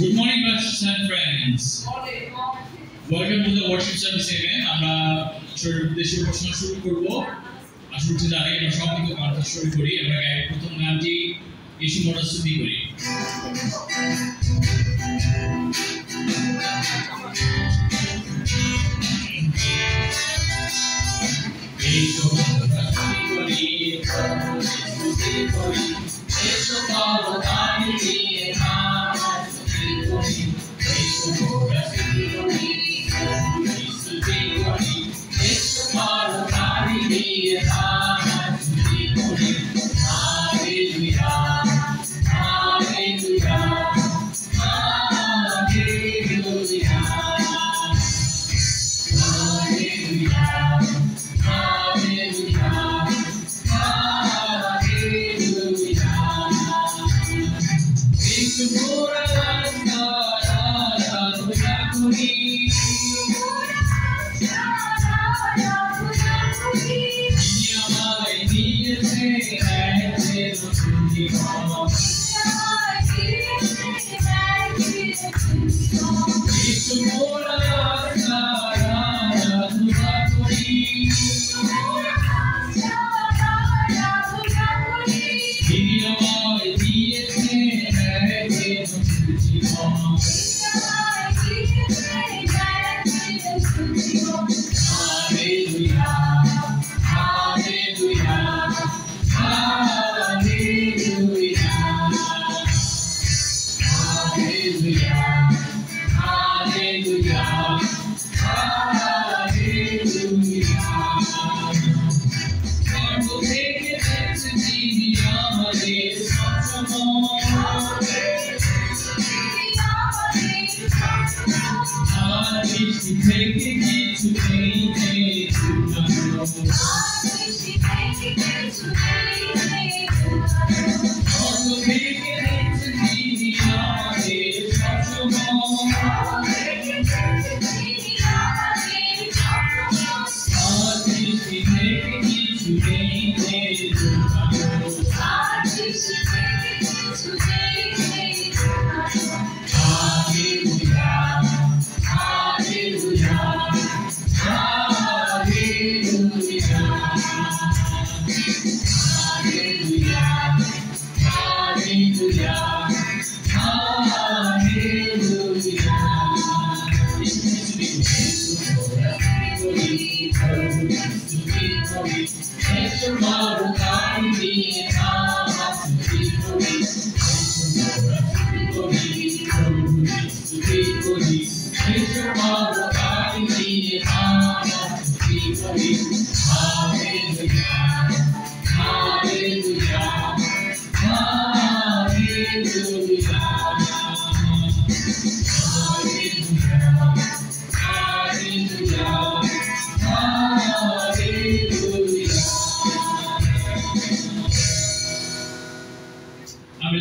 Good morning, pastors and friends. Welcome to the worship service event. আমরা দেশীয় প্রশ্ন শুরু করব। আসলে জানি আমরা সঙ্গীত গান শুরু করি। আমরা প্রথম গানটি ইসু মরা স্তুতি করি। ইসু মরা স্তুতি করি, ইসু মরা গান দিয়ে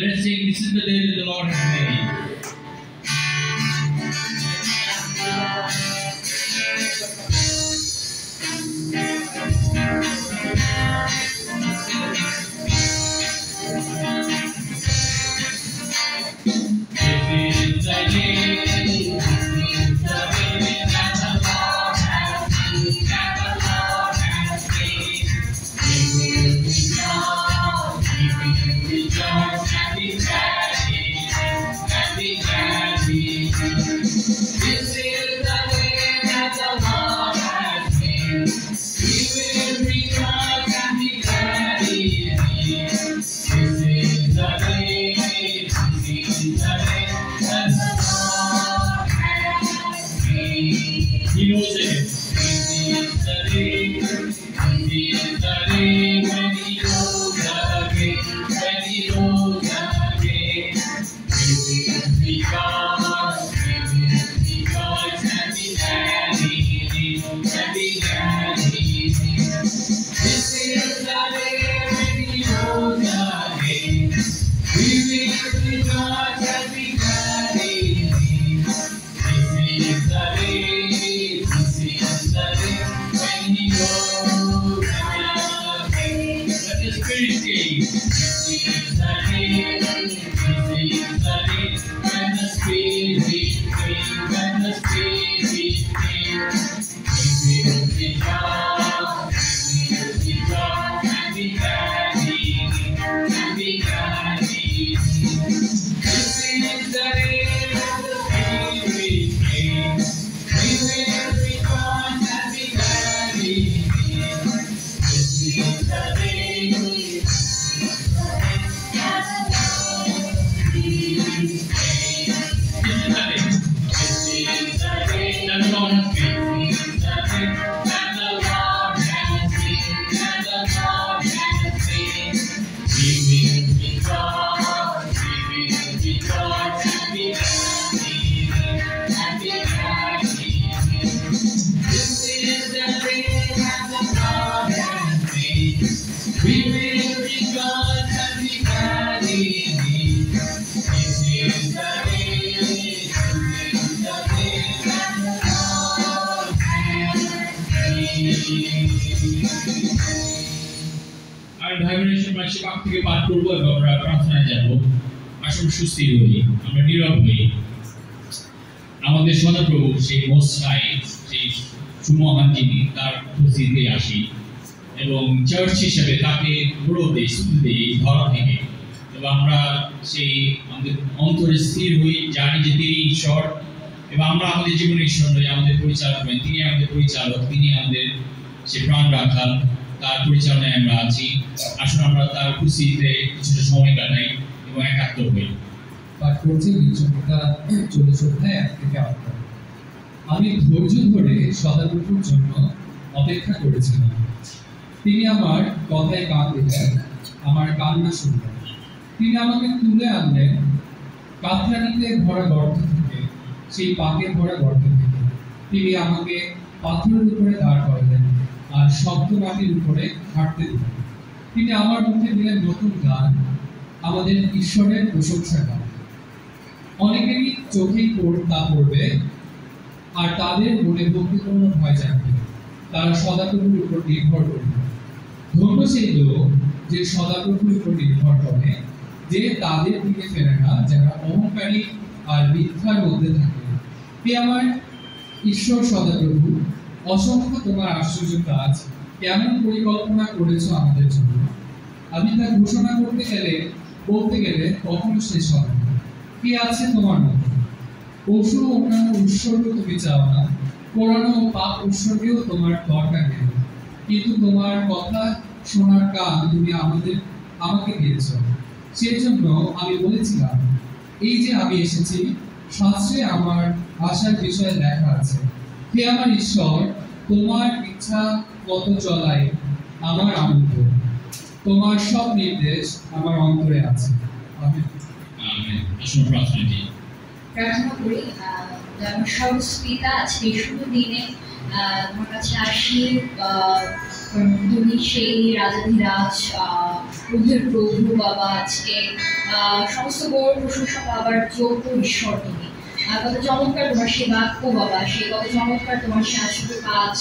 let's sing, this is the day that the Lord has made. He knows it. Spirit আমাদের সদাপ্রভু সেই মোস্ট হাই সেই সুমহান যিনি তার উপস্থিতিতে আসি এবং চার্চ হিসেবে তাকে গৌরব দিই স্তুতি দিই এই ধরা থেকে এবং আমরা সেই আমাদের অন্তরে স্থির হই জানি যে তিনি ঈশ্বর এবং আমরা আমাদের জীবনের ঈশ্বর নই আমাদের পরিচালক হবেন তিনি আমাদের পরিচালক তিনি আমাদের সে প্রাণ রাখাল তার পরিচালনায় আমরা আছি আসলে আমরা তার উপস্থিতিতে কিছুটা সময় কাটাই এবং একাত্ম হই পাঠ করছি বিচক্ষণতা 40 অধ্যায় 1 থেকে 8। আমি ধৈর্য ধরে সদাপ্রভুর জন্য অপেক্ষা করেছিলাম। তিনি আমার কথায় কান দিলেন, আমার কান্না শুনলেন। তিনি আমাকে তুলে আনলেন কাতরানিতে ভরা গর্ত থেকে, সেই পাকে ভরা গর্ত থেকে। তিনি আমাকে পাথরের উপরে দাঁড় করালেন আর শক্ত মাটির উপরে হাঁটতে দিলেন। তিনি আমার মুখে দিলেন নতুন গান, আমাদের ঈশ্বরের প্রশংসা গান। অনেকেরই চোখেই তা পড়বে আর তাদের মনে ভক্তিপূর্ণ ভয় জাগবে। তারা সদাপ্রভুর উপর নির্ভর করবে। ধন্য সেই লোক যে সদাপ্রভুর উপর নির্ভর করে, যে তাদের দিকে ফেরে না যারা অহংকারী আর মিথ্যার মধ্যে থাকে। হে আমার ঈশ্বর সদাপ্রভু, অসংখ্য তোমার আশ্চর্য কাজ, কেমন পরিকল্পনা করেছো আমাদের জন্য। আমি তা ঘোষণা বলতে গেলে কখনো শেষ হবে না। কে আছে তোমার মতো? পশু অন্যান্য উৎসর্গ তুমি চাও না, পুরানো ও পাপ উৎসর্গেও তোমার দরকার নেই। কিন্তু তোমার কথা শোনার কান তুমি আমাকে দিয়েছ। সেই জন্য আমি বলেছিলাম, এই যে আমি এসেছি, শাস্ত্রে আমার আশার বিষয়ে লেখা আছে। হে আমার ঈশ্বর, তোমার ইচ্ছা মতো চলাই আমার আনন্দ। তোমার সব নির্দেশ আমার অন্তরে আছে। আমেন। প্রার্থনা করি যেমন সর্বস্পিতা আজকে শুভ দিনে তোমার কাছে আসি। তুমি সেই রাজাধিরাজ প্রভুর প্রভু বাবা, আজকে সমস্ত গৌরব প্রশংসা পাবার যোগ্য ঈশ্বর তুমি। কত চমৎকার তোমার সে বাক্য বাবা, সে কত চমৎকার তোমার সে আসলে কাজ,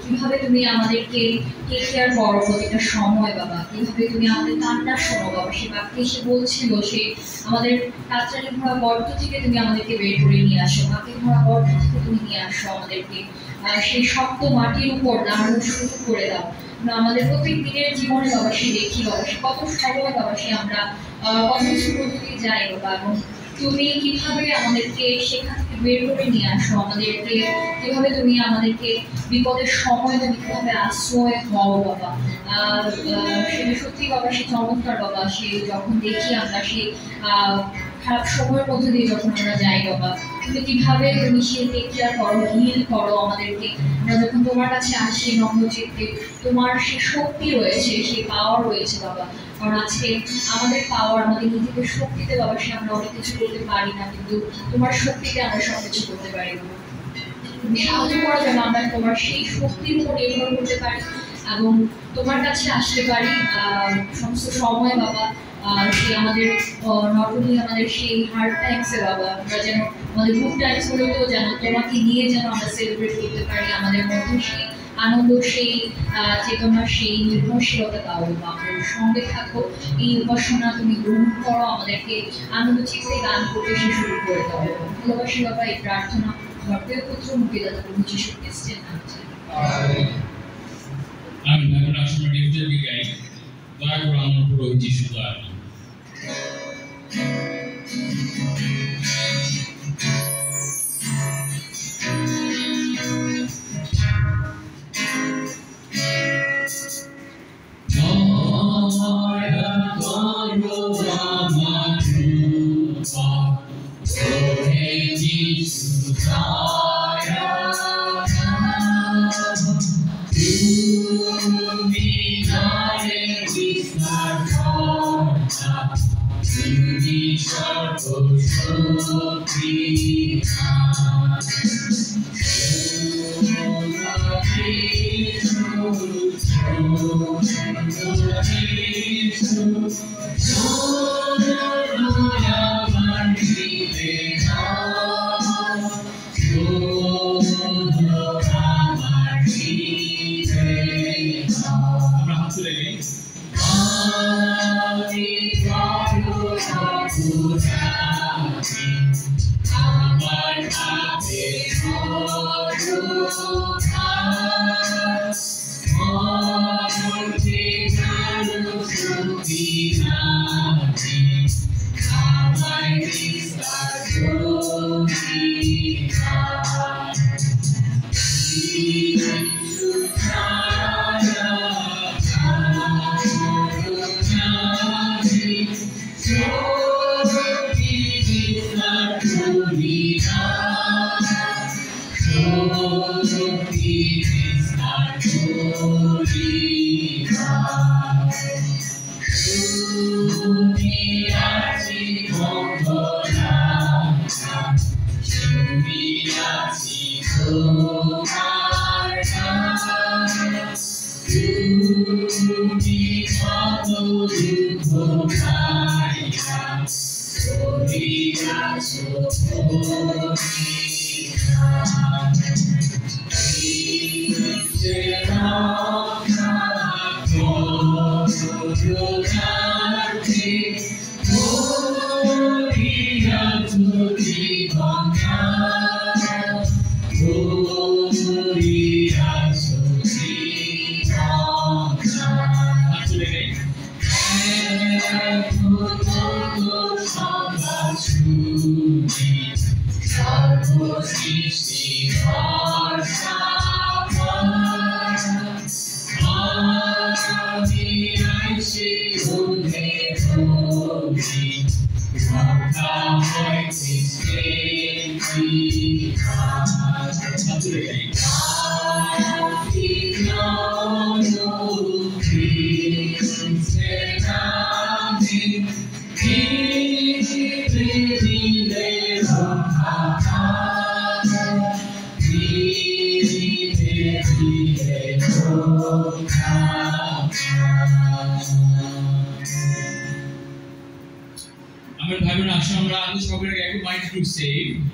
কিভাবে তুমি আমাদেরকে টেক কেয়ার করো প্রতিটা সময় বাবা, কিভাবে তুমি আমাদের কান্না শোনো বাবা। সে বাক্যে এসে বলছিল সে আমাদের কাতরানি ভরা গর্ত থেকে তুমি আমাদেরকে বের করে নিয়ে আসো, মাটি ভরা গর্ত থেকে তুমি নিয়ে আসো আমাদেরকে, সেই শক্ত মাটির উপর দাঁড়ানোর সুযোগ করে দাও। আমাদের প্রত্যেক দিনের জীবনে বাবা সে দেখি বাবা, সে কত সময় বাবা সে আমরা কত কিছু পদ্ধতি যাই বাবা, এবং তুমি কিভাবে আমাদেরকে সেখান থেকে বের করে নিয়ে আসো আমাদেরকে, কিভাবে তুমি আমাদেরকে বিপদের সময় তুমি কিভাবে আশ্রয় হও বাবা। সেটা সত্যি বাবা সে চমৎকার বাবা, সে যখন দেখি আমরা সেই খারাপ সময়ের মধ্যে দিয়ে যখন আমরা যাই বাবা, তুমি কিভাবে তুমি সে টেক কেয়ার করো, হিল করো আমাদেরকে। আমরা যখন তোমার কাছে আসি নম্রচিত্তে, তোমার সে শক্তি রয়েছে, সে পাওয়ার রয়েছে বাবা। কারণ আজকে আমাদের পাওয়ার, আমাদের নিজেদের শক্তিতে বাবা সে আমরা অনেক কিছু করতে পারি না, কিন্তু তোমার শক্তিতে আমরা সব কিছু করতে পারি বাবা। তুমি সাহায্য করো যেন আমরা তোমার সেই শক্তির উপর নির্ভর করতে পারি এবং তোমার কাছে আসতে পারি সমস্ত সময় বাবা। সে আমাদের নট অনলি আমাদের সেই হার্ড টাইমসে বাবা, আমরা যেন আমাদের গুড টাইমসগুলোতেও যেন তোমাকে নিয়ে যেন আমরা সেলিব্রেট করতে পারি, আমাদের মধ্যে সেই আনন্দ, সেই চেতনা, সেই নির্ভরশীলতা দাও বাবা, আমাদের সঙ্গে থাকো। এই উপাসনা তুমি গ্রহণ করো, আমাদেরকে আনন্দ চিত্তে গান করতে সে শুরু করে দাও। ভালোবাসি বাবা এই প্রার্থনা আমার প্রিয় পুত্র মুক্তিদাতা প্রভু যীশু খ্রিস্টের নামে। আমি এখন আসলে ডিজিটালি গাই, দয়া করে আমার প্রভু যীশু দয়া করুন।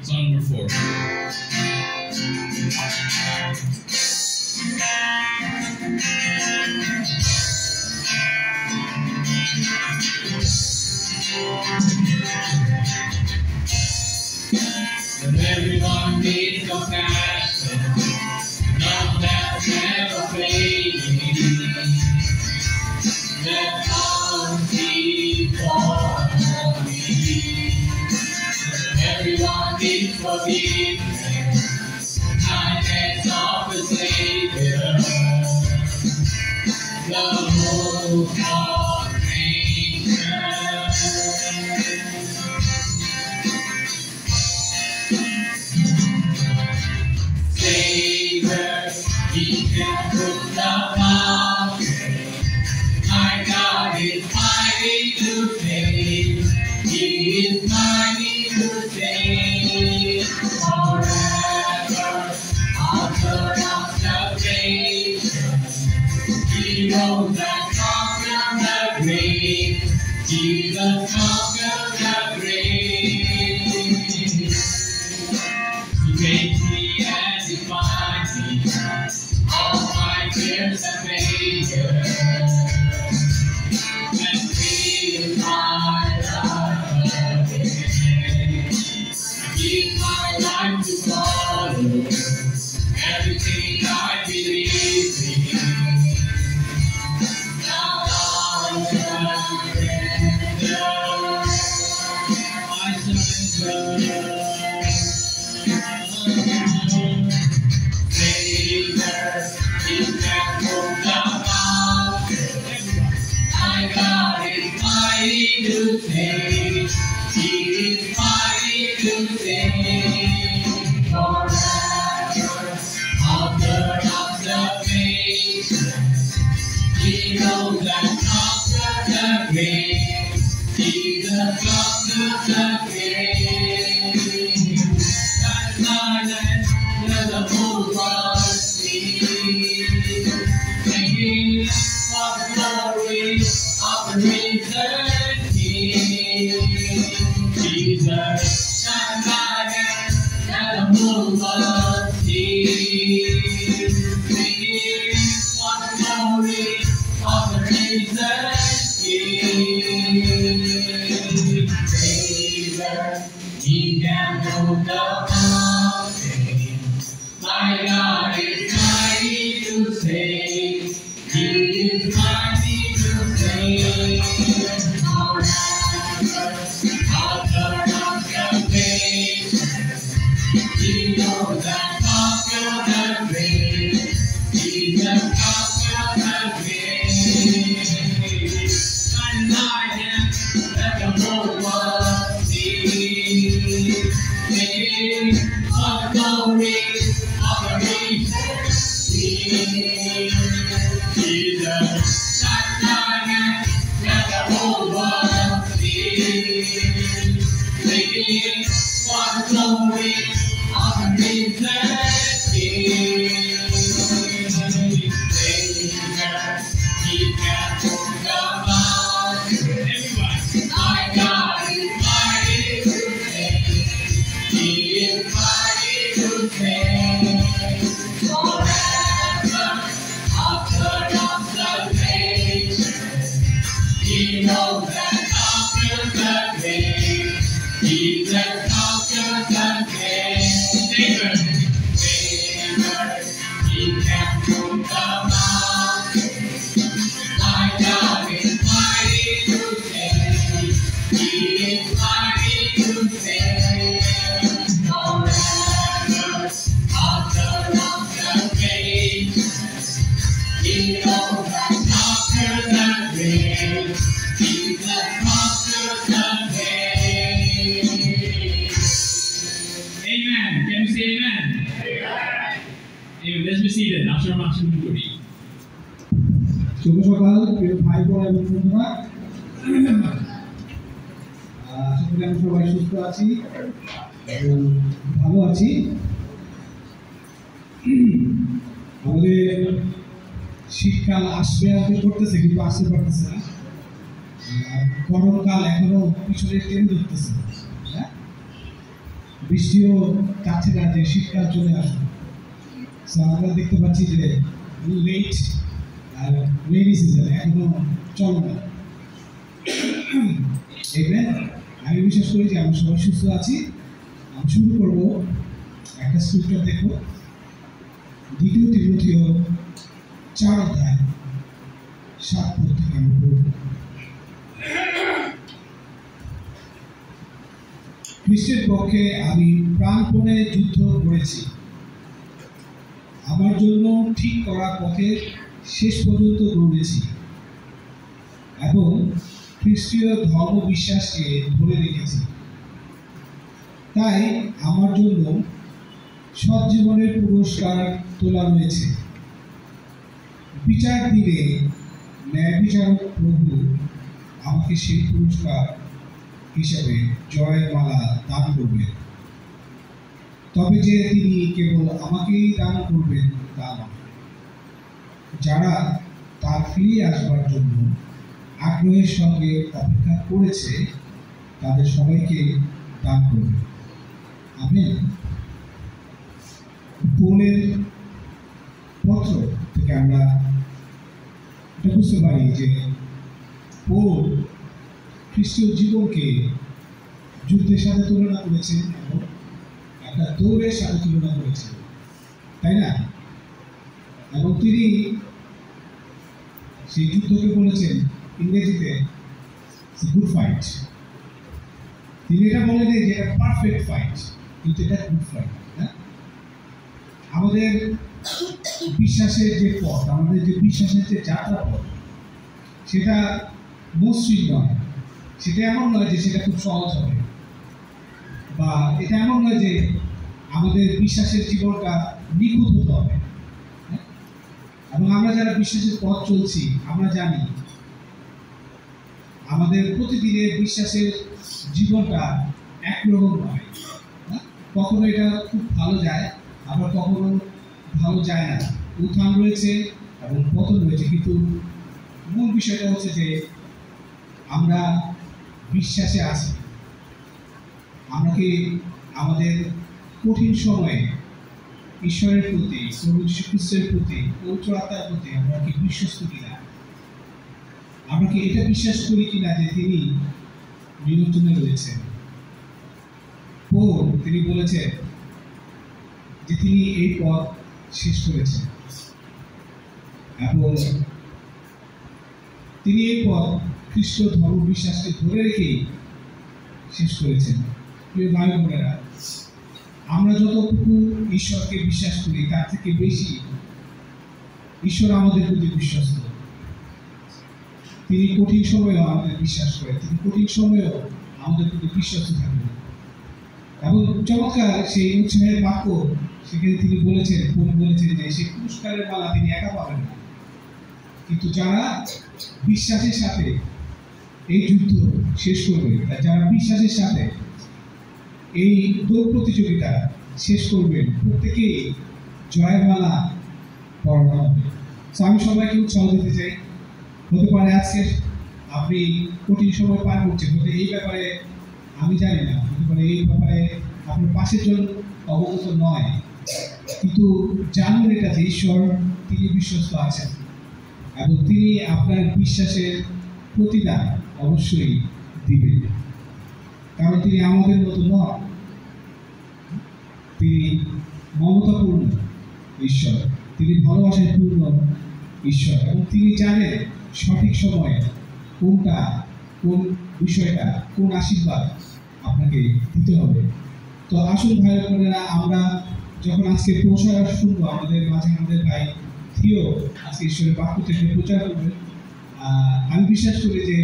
Song number 4. When everyone needs compassion, love that's never fading, let all be for me. Everyone needs forgiveness, kindness of the Savior, the hope of nature. Savior, He can put the mountain. My God is mighty to save. He is mighty to save. Forever, author of salvation. He rose and conquered. Give my life to follow everything I believe in. Now I surrender. I surrender. Savior, you can move the mountain. My God is mighty to save. He is mighty to save. Forever, author of salvation. He knows and conquers the grave. Jesus conquers the grave. That's my land, let the whole world see. Singing of the glory of the risen King. Jesus, shine my hand, let the whole world see. Singing of the glory of the risen King. Savior, He can move the mountain. My God is mighty to save. He is mighty to save. Forever, author of salvation. He knows and conquers the grave. Jesus conquers the grave. And I am let the whole world see. Singing of the glory of the risen King. Jesus, shine my hand, let the whole world see. Singing for the glory of the risen King. Savior, He can move the mountain. Everybody, my God is mighty to save. He is mighty to save. Forever, author of salvation. He knows and conquers the grave. Jesus conquers the grave. Savior, He can move the mountain. My God is mighty to save. He is mighty to save. Forever, author of salvation. He knows and conquers the grave. Jesus conquers the grave. Amen. Can you say amen? Amen. Let's be seated. After I'm actually going. শুভ সকাল প্রিয় ভাই বোন এবং বন্ধুরা, আশা করি আমি সবাই সুস্থ আছি এবং ভালো আছি। আমাদের শীতকাল আসবে আসবে করতেছে, কিন্তু আসতে পারতেছে না। গরমকাল এখনো পিছনে টেনে ধরতেছে, হ্যাঁ, বৃষ্টিও চাচ্ছে না যে শীতকাল চলে আসবে। আমরা দেখতে পাচ্ছি যে লেট আর রেনি সিজন এখনো চলবে। আমি বিশ্বাস করি যে আমরা সবাই সুস্থ আছি। আমি শুরু করবো একটা স্ক্রিপ্টটা দেখো, 2 তিমোথেয় 4 অধ্যায় 7 পদ থেকে আমি পড়ব। খ্রিস্টের পক্ষে আমি প্রাণপণে যুদ্ধ করেছি, আমার জন্য ঠিক করা পথে শেষ পর্যন্ত দৌড়েছি এবং খ্রিস্টীয় ধর্ম বিশ্বাসকে ধরে রেখেছি। তাই আমার জন্য সজ্জীবনের পুরস্কার তোলা রয়েছে। বিচার দিনে ন্যায় বিচারক প্রভু আমাকে সেই পুরস্কার হিসাবে জয়ের মালা দান করবেন। তবে যে তিনি কেবল আমাকেই দান করবেন তা নয়, যারা তার ফিরে আসবার জন্য আগ্রহের সঙ্গে অপেক্ষা করেছে তাদের সবাইকে দান করবেন। আমেন। পৌলের পত্র থেকে আমরা এটা বুঝতে পারি যে পৌল খ্রিস্টীয় জীবনকে যুদ্ধের সাথে তুলনা করেছেন এবং একটা দৌড়ের সাথে তুলনা করেছেন, তাই না? এবং তিনি সেই যুদ্ধকে বলেছেন ইংরেজিতে গুড ফাইট। তিনি এটা বলেন যে এটা পারফেক্ট ফাইট, কিন্তু এটা গুড ফাইট। আমাদের বিশ্বাসের যে পথ, আমাদের যে বিশ্বাসের যে যাত্রা পথ, সেটা মসৃণ নয়। সেটা এমন নয় যে সেটা খুব সহজ হবে, বা এটা এমন নয় যে আমাদের বিশ্বাসের জীবনটা নিখুঁত হতে হবে। এবং আমরা যারা বিশ্বাসের পথ চলছি, আমরা জানি আমাদের প্রতিদিনের বিশ্বাসের জীবনটা একরকম নয়। কখনো এটা খুব ভালো যায়, আবার কখনো ভালো যায় না। উত্থান রয়েছে এবং পতন রয়েছে, কিন্তু মূল বিষয়টা হচ্ছে যে আমরা বিশ্বাসে আছি। আমরা কি আমাদের কঠিন সময়ে ঈশ্বরের প্রতি, প্রভু যীশু খ্রিস্টের প্রতি, পবিত্র আত্মার প্রতি আমরা কি বিশ্বস্ত কিনা? আমরা কি এটা বিশ্বাস করি কিনা যে তিনি নিয়ন্ত্রণে রয়েছেন? পৌল তিনি বলেছেন যে তিনি এই পথ শেষ করেছেন, এবং তিনি এই পথ খ্রিস্ট ধর্ম বিশ্বাসকে ধরে রেখেই শেষ করেছেন। প্রিয় ভাই বোনেরা, আমরা যতটুকু ঈশ্বরকে বিশ্বাস করি তার থেকে বেশি ঈশ্বর আমাদের প্রতি বিশ্বস্ত। তিনি কঠিন সময়েও আমাদের বিশ্বাস করেন, তিনি কঠিন সময়েও আমাদের প্রতি বিশ্বস্ত থাকবেন। এবং চমৎকার সেই উৎসাহের বাক্য সেখানে তিনি বলেছেন যে সেই পুরস্কারের মালা তিনি একা পাবেন না, কিন্তু যারা বিশ্বাসের সাথে এই যুদ্ধ শেষ করবে, যারা বিশ্বাসের সাথে এই দৌড় প্রতিযোগিতা শেষ করবেন, প্রত্যেকেই জয়ের মালা পরানো হবে। আমি সবাইকে উৎসাহ দিতে চাই। হতে পারে আজকে আপনি কঠিন সময় পার করছেন, হতে এই ব্যাপারে আমি জানি না, হতে পারে এই ব্যাপারে আপনার পাশের জন অবগত নয়, কিন্তু জানুন এটা যে ঈশ্বর তিনি বিশ্বস্ত আছেন এবং তিনি আপনার বিশ্বাসের প্রতিদান অবশ্যই দিবেন, কারণ তিনি আমাদের মতো নন। তিনি মমতাপূর্ণ ঈশ্বর, তিনি ভালোবাসায় পূর্ণ ঈশ্বর, এবং তিনি জানেন সঠিক সময়ে কোনটা, কোন বিষয়টা, কোন আশীর্বাদ আপনাকে দিতে হবে। তো আসুন ভাই বোনেরা, আমরা যখন আজকে প্রচার শুনবো, আমাদের মাঝে আমাদের ভাই থিও আজকে ঈশ্বরের বাক্য থেকে প্রচার করবেন। আমি বিশ্বাস করি যে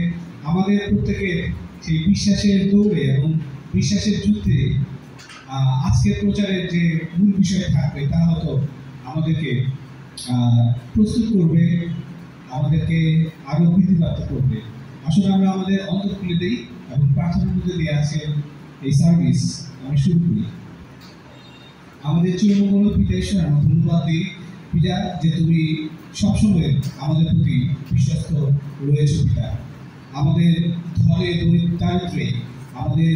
আমাদের প্রত্যেকের সেই বিশ্বাসের দৌড়ে এবং বিশ্বাসের যুদ্ধে আজকের প্রচারের যে মূল বিষয় থাকবে তা হয়তো আমাদেরকে প্রস্তুত করবে, আমাদেরকে আরো বৃদ্ধিপ্রাপ্ত করবে। আসলে আমরা আমাদের অন্তর খুলে দিই এবং প্রার্থনার মধ্যে দিয়ে আছে এই সার্ভিস আমি শুরু করি। আমাদের চিরমঙ্গল পিতা ঈশ্বর, আমরা ধন্যবাদ দিই পিতা যে তুমি সবসময় আমাদের প্রতি বিশ্বস্ত রয়েছে পিতা। আমাদের ধরে দারিদ্রে, আমাদের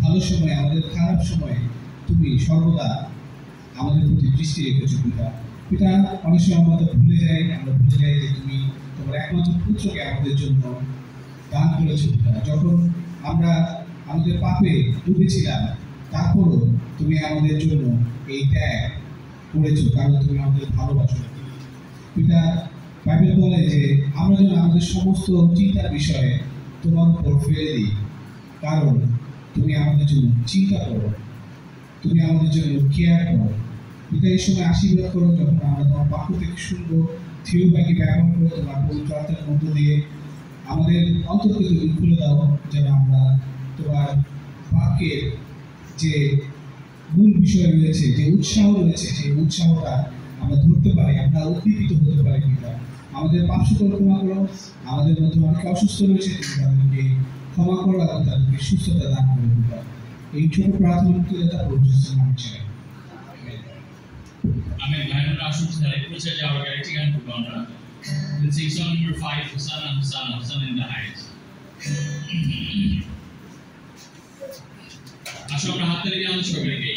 ভালো সময়, আমাদের খারাপ সময়ে তুমি সর্বদা আমাদের প্রতি দৃষ্টি রেখেছো পিতা। পিতা, অনেক সময় আমরা তো ভুলে যাই যে তুমি তোমার একমাত্র পুত্রকে আমাদের জন্য দান করেছো পিতা। যখন আমরা আমাদের পাপে ডুবেছিলাম, তারপরও তুমি আমাদের জন্য এই ত্যাগ করেছো, কারণ তুমি আমাদের ভালোবাসো পিতা। বাইবেল বলে যে আমরা যেন আমাদের সমস্ত চিন্তার বিষয়ে তোমার উপর ফেলে দিই, কারণ তুমি আমাদের জন্য চিন্তা করো, তুমি আমাদের জন্য কেয়ার করো পিতা। এই সময় আশীর্বাদ করো যখন আমরা তোমার বাক্য থেকে শুনবো, থিও ভাইকে ব্যবহার করো তোমার পবিত্র আত্মার মধ্য দিয়ে। আমাদের অন্তরকে তুমি খুলে দাও যেন আমরা তোমার বাক্যের যে মূল বিষয় রয়েছে, যে উৎসাহ রয়েছে, সেই উৎসাহটা আমরা ধরতে পারি, আমরা উদ্দীপিত হতে পারি পিতা। আমাদের পাপ সকল ক্ষমা করো, আমাদের মধ্যে অনেকে অসুস্থ রয়েছে, তুমি তাদেরকে ক্ষমা করো এবং তাদেরকে সুস্থতা দান করো পিতা। এই ছোট প্রার্থনা মুক্তিদাতা প্রভু যিশুর নামে চাই, আমেন। ভাইরা আসুন তাহলে প্রচার যাওয়ার আগে একটি গান করবো আমরা। Let's sing song number 5, Hosanna, Hosanna, Hosanna in the highest. আসলে আমরা হাত তালি দিয়ে আমাদের সবাইকে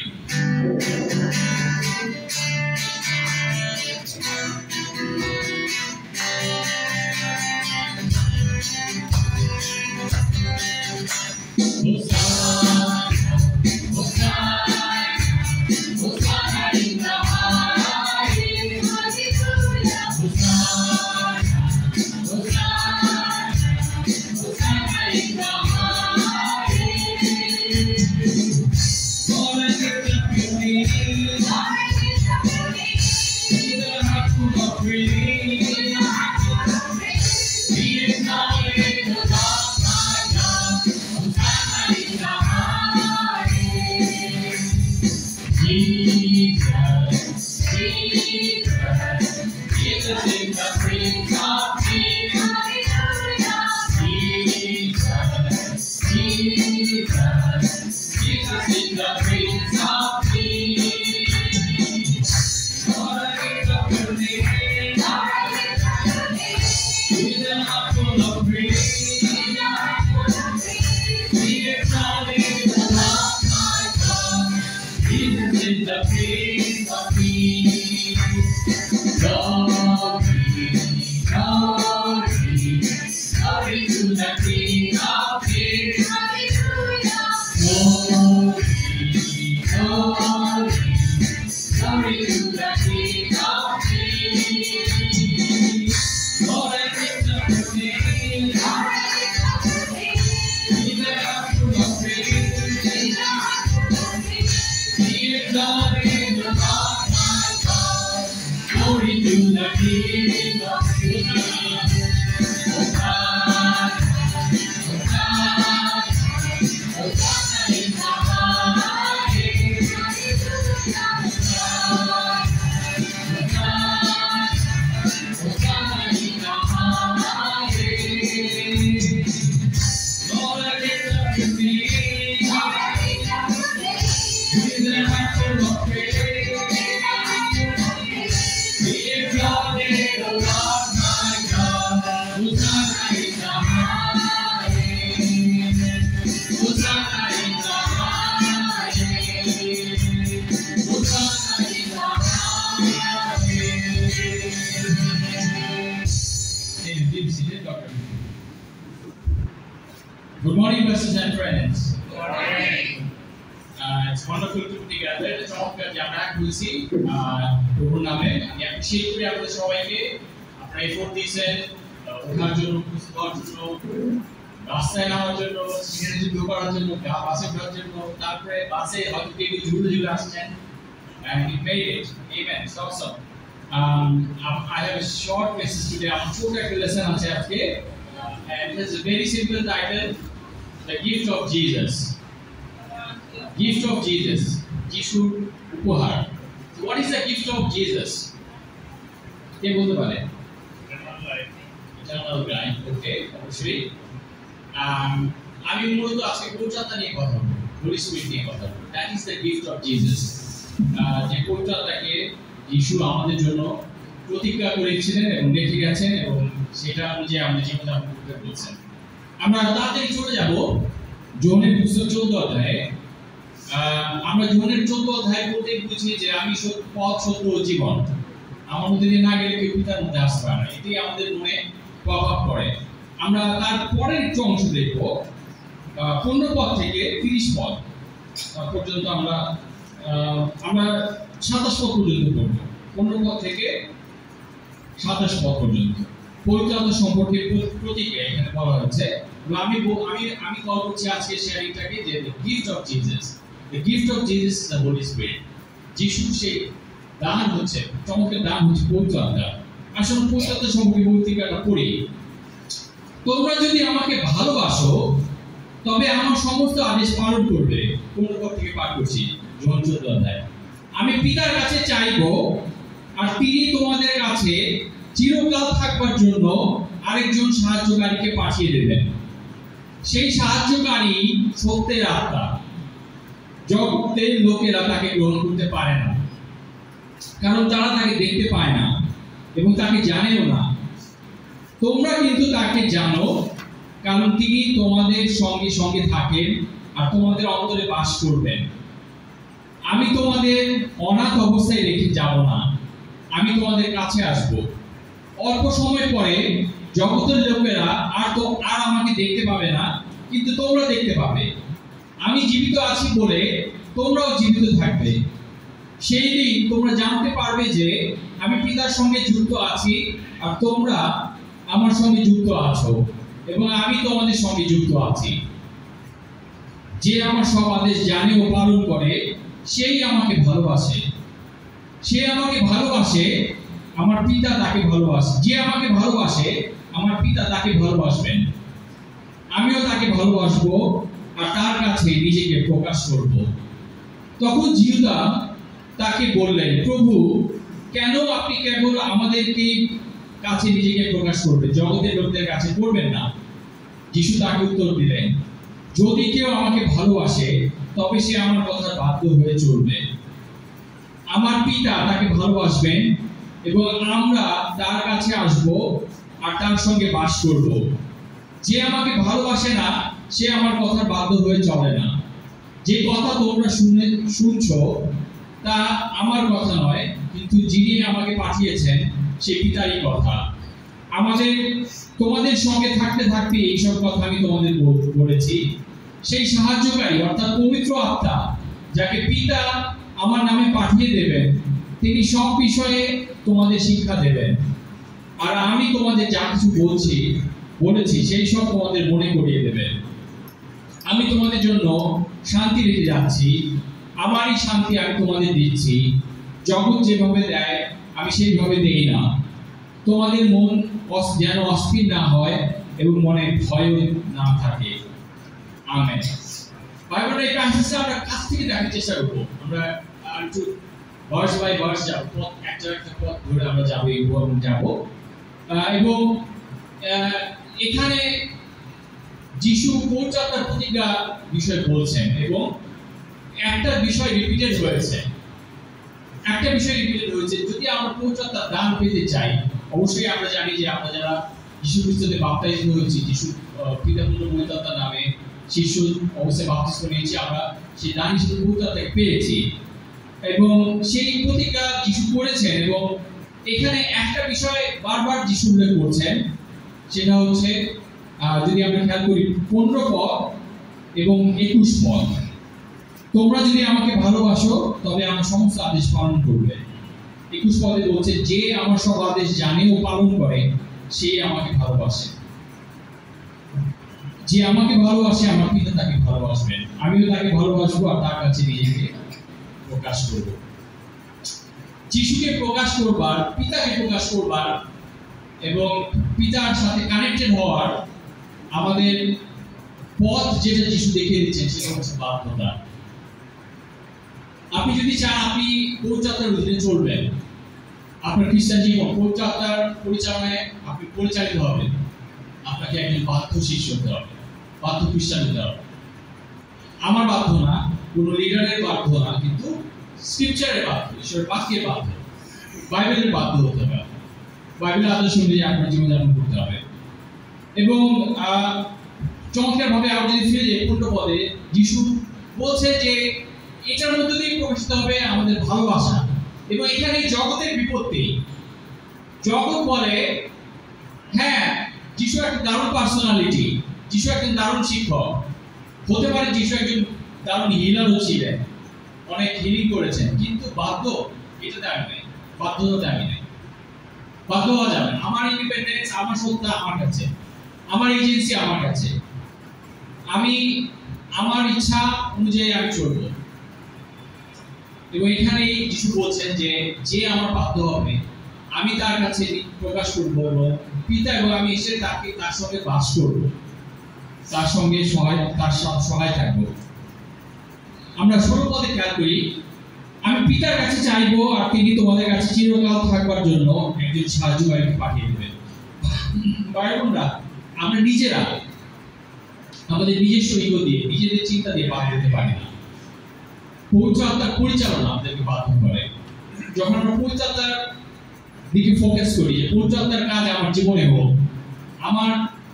Hosanna, Hosanna, Lord, I lift up your name. With a heart full of praise. Be acknowledged, O Lord, my God. Hosanna in the highest. Jesus, Jesus, Jesus is the Prince of Peace. Jesus, Jesus, Jesus is the Prince of Peace. Lord, I lift up your name. With a heart full of praise. Be acknowledged, O Lord, my God. Jesus is the Prince of Peace. Glory, glory, glory to the King of Kings. Glory, glory, glory to the King of Kings. Lord, I lift up your name. With a heart full of praise. Be acknowledged, O Lord, my God. Glory to the King of Kings. Hosanna, Hosanna, Hosanna in the highest. Hosanna in the highest. Lord, I lift up your name. With a heart full of praise. Be acknowledged, O Lord, my God. Hosanna in the highest. Hosanna in the highest. Hosanna in the highest. Hey, be seated, Doctor. Good morning, brothers and friends. Good morning. It's wonderful to be together. চমৎকার যে আমরা খুলছি প্রভুর নামে। আমি appreciate করি আপনাদের সবাইকে। আপনারা এফোর্ট দিয়েছেন ওঠার জন্য, প্রস্তুত হওয়ার জন্য, রাস্তায় নামার জন্য, সিগন্যালে যুদ্ধ করার জন্য, বাসে ঘোরার জন্য, তারপরে বাসে হয়তো কেউ ঝুলে ঝুলে আসছেন। And we made it. Amen. It's awesome. I have a short message today. I'm ছোট একটা লেসন আছে আজকে, and it has a very simple title: The Gift of Jesus. Gift of Jesus. যিশুর উপহার. So what is the gift of Jesus? কে বলতে পারে? Eternal life. Okay, অবশ্যই। আমি মূলত আজকে পবিত্রতা নিয়ে কথা বলবো, Holy Spirit নিয়ে কথা বলবো। That is the gift of Jesus. যে পবিত্রতাকে যিশু আমাদের জন্য প্রতিজ্ঞা করেছিলেন এবং রেখে গেছেন এবং সেটা অনুযায়ী আমাদের জীবনযাপন করতে বলছেন। আমরা তাড়াতাড়ি চলে যাব যোহনের পুস্তক 14 অধ্যায়ে। আমরা যোহনের 14 অধ্যায় পড়তে বুঝি যে আমি পথ, সত্য ও জীবন, আমার মধ্যে দিয়ে না গেলে কেউ পিতার মধ্যে আসতে পারে না। এটি আমাদের মনে প্রভাব পড়ে। আমরা তার পরের একটু অংশ দেখব 15 পদ থেকে 30 পদ পর্যন্ত। আমরা 27 পদ পর্যন্ত পড়ব। 15 পদ থেকে 27 পদ পর্যন্ত পবিত্রতা সম্পর্কে প্রতিক্রিয়া এখানে বলা হচ্ছে। আমি কল করছি আজকে শেয়ারিংটাকে যে the gift of Jesus. The gift of Jesus is the Holy Spirit. যিশুর সেই দান হচ্ছে, চমৎকার দান হচ্ছে পবিত্রতা। আসলে পবিত্রতা সম্পর্কে বক্তৃতাটা পড়ি। তোমরা যদি আমাকে ভালোবাসো তবে আমার সমস্ত আদেশ পালন করবে। 15 পদ থেকে পাঠ করছি যোহন 14 অধ্যায়। আমি পিতার কাছে চাইবো আর তিনি তোমাদের কাছে চিরকাল থাকবার জন্য আরেকজন সাহায্যকারীকে পাঠিয়ে দেবেন। সেই সাহায্যকারী সত্যের আত্মা। জগতের লোকেরা তাকে গ্রহণ করতে পারে না, কারণ তারা তাকে দেখতে পায় না এবং তাকে জানেও না। তোমরা কিন্তু তাকে জানো, কারণ তিনি তোমাদের সঙ্গে সঙ্গে থাকেন আর তোমাদের অন্তরে বাস করবেন। আমি তোমাদের অনাথ অবস্থায় রেখে যাব না, আমি তোমাদের কাছে আসব। অল্প সময় পরে জগতের লোকেরা আর আমাকে দেখতে পাবে না, কিন্তু তোমরা দেখতে পাবে। আমি জীবিত আছি বলে তোমরাও জীবিত থাকবে। সেই দিন তোমরা জানতে পারবে যে আমি পিতার সঙ্গে যুক্ত আছি আর তোমরা আমার সঙ্গে যুক্ত আছো এবং আমি তোমাদের সঙ্গে যুক্ত আছি। যে আমার সব আদেশ জানে ও পালন করে সেই আমাকে ভালোবাসে। সে আমাকে ভালোবাসে, আমার পিতা তাকে ভালোবাসে। যে আমাকে ভালোবাসে, আমার পিতা তাকে ভালোবাসবেন। আমিও তাকে ভালোবাসবো আর তার কাছে নিজেকে প্রকাশ করব। তখন জিহুদা তাকে বললেন, প্রভু, কেন আপনি কেবল আমাদেরকে কাছে নিজেকে প্রকাশ করবেন, জগতের লোকদের কাছে করবেন না? যিশু তাকে উত্তর দিলেন, যদি কেউ আমাকে ভালোবাসে তবে সে আমার কথা বাধ্য হয়ে চলবে। আমার পিতা তাকে ভালোবাসবেন এবং আমরা তার কাছে আসব আর তার সঙ্গে বাস করব। যে আমাকে ভালোবাসে না সে আমার কথা বাধ্য হয়ে চলে না। যে কথা তোমরা শুনছো তা আমার কথা নয়, কিন্তু যিনি আমাকে পাঠিয়েছেন সে পিতারই কথা। তোমাদের সঙ্গে থাকতে থাকতে এইসব কথা আমি তোমাদের বলেছি। সেই সাহায্যকারী অর্থাৎ পবিত্র আত্মা, যাকে পিতা আমার নামে পাঠিয়ে দেবেন, তিনি সব বিষয়ে তোমাদের শিক্ষা দেবেন। আর আমি তোমাদের যা কিছু বলেছি সেই সব তোমাদের মনে করিয়ে দেবেন। আমি তোমাদের জন্য শান্তি রেখে যাচ্ছি, আমারই শান্তি আমি তোমাদের দিচ্ছি। জগৎ যেভাবে দেয় আমি সেইভাবে দেই না। তোমাদের মন যেন অস্থির না হয় এবং মনে ভয় না থাকে। আমেন। বাইবেলের এই প্যাসেজটা আমরা কাছ থেকে দেখার চেষ্টা করবো। আমরা একটু ভার্স বাই ভার্স যাব, একটা পথ ধরে আমরা যাব এবং এখানে যিশু পৌঁছাতার প্রতিজ্ঞা বিষয় বলছেন এবং একটা বিষয় রিপিটেড হয়েছে। যদি আমরা পৌঁছাতার দান পেতে চাই, অবশ্যই আমরা জানি যে আমরা যারা যিশু খ্রিস্টতে বাপ্তাইজ হয়েছি, যিশু পিতা পুত্র পবিত্র নামে শিশু অবস্থায় বাপ্তিস্ম নিয়েছি, আমরা সেই দান হিসেবে পবিত্রতাকে পেয়েছি এবং সেই প্রতিজ্ঞা যিশু করেছেন। এবং এখানে একটা বিষয় বারবার যিশু উল্লেখ করছেন, সেটা হচ্ছে যদি আমরা খেয়াল করি 15 পদ এবং 21 পদ, তোমরা যদি আমাকে ভালোবাসো তবে আমার সমস্ত আদেশ পালন করবে। 21 পদে বলছে, যে আমার সব আদেশ জানে ও পালন করে সে আমাকে ভালোবাসে। যে আমাকে ভালোবাসে আমার পিতা তাকে ভালোবাসবেন। আমিও তাকে ভালোবাসবো আর তার কাছে নিজেকে প্রকাশ করব। যিশুকে প্রকাশ করবার, পিতাকে প্রকাশ করবার এবং পিতার সাথে কানেক্টেড হওয়ার আমাদের পথ যেটা যিশু দেখিয়ে দিচ্ছেন সেটা হচ্ছে বাধ্যতা। আপনি যদি চান আপনি পৌঁছাত্রার অধীনে চলবেন, আপনার খ্রিস্টান জীবন পৌঁছাত্রার পরিচালনায় আপনি পরিচালিত হবেন, আপনাকে একজন বাধ্য শিষ্য হতে হবে, বাধ্য খ্রিস্টান হতে হবে। আমার বাধ্য না, কোনো লিডারের বাধ্য না, কিন্তু স্ক্রিপচারের বাধ্য, ঈশ্বরের বাক্যের বাধ্য, বাইবেলের বাধ্য হতে হবে। বাইবেলের আদর্শ অনুযায়ী আপনার জীবনযাপন করতে হবে। এবং চমৎকার ভাবে আমরা যদি ফিরে যাই 15 পদে, যিশু বলছে যে এটার মধ্যে দিয়ে প্রকাশিত হবে আমাদের ভালোবাসা। এবং এখানে জগতের বিপত্তি, জগৎ বলে হ্যাঁ যিশু একটা দারুণ পার্সোনালিটি, যিশু একজন দারুণ শিক্ষক, হতে পারে যিশু একজন দারুণ হিলারও ছিলেন, অনেক হিলিং করেছেন, কিন্তু বাধ্য এটাতে আমি নেই, বাধ্যতাতে আমি নেই, বাধ্য হওয়া যাবে না। আমার ইন্ডিপেন্ডেন্স, আমার সত্তা আমার কাছে, আমার এজেন্সি আমার কাছে, আমি আমার ইচ্ছা অনুযায়ী আমি চলবো। এবং এখানে যিশু বলছেন যে যে আমার বাধ্য হবে আমি তার কাছে প্রকাশ করবো এবং পিতা এবং আমি এসে তাকে তার সঙ্গে বাস করবো, তার সঙ্গে তার সহায় থাকবো। আমরা 16 পদে খেয়াল করি, আমি পিতার কাছে চাইবো আর তিনি তোমাদের কাছে চিরকাল থাকবার জন্য একজন সাহায্যকারীকে পাঠিয়ে দেবেন। ভাই-বোনরা, আমরা নিজেরা আমাদের নিজস্ব ইগো দিয়ে, নিজেদের চিন্তা দিয়ে বাদ দিতে পারি না। পবিত্র আত্মার পরিচালনা আমাদেরকে বাধ্য করে। যখন আমরা পবিত্র আত্মার দিকে ফোকাস করি, যে পবিত্র আত্মার কাজ আমার জীবনে হোক, আমার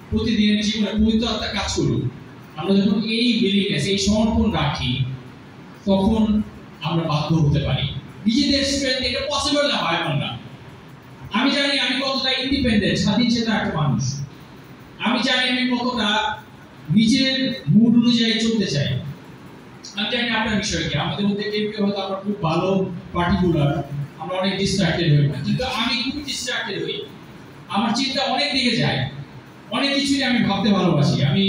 প্রতিদিনের জীবনে পবিত্র আত্মা কাজ করুক, আমরা যখন এই বিলিভনেস, এই সমর্পণ রাখি, তখন আমরা বাধ্য হতে পারি। নিজেদের স্ট্রেংথ এটা পসিবল না ভাই-বোনরা। আমি জানি আমি কতটা ইন্ডিপেন্ডেন্ট, স্বাধীন চেতা একটা মানুষ। আমি জানি আমি কতটা নিজের মুড অনুযায়ী চলতে চাই। আমি জানি আপনার বিষয় কি, আমাদের মধ্যে কেউ কেউ হয়তো আমরা খুব ভালো পার্টিকুলার, আমরা অনেক ডিস্ট্রাক্টেড হই না, কিন্তু আমি খুব ডিস্ট্রাক্টেড হই, আমার চিন্তা অনেক দিকে যায়, অনেক কিছুই আমি ভাবতে ভালোবাসি, আমি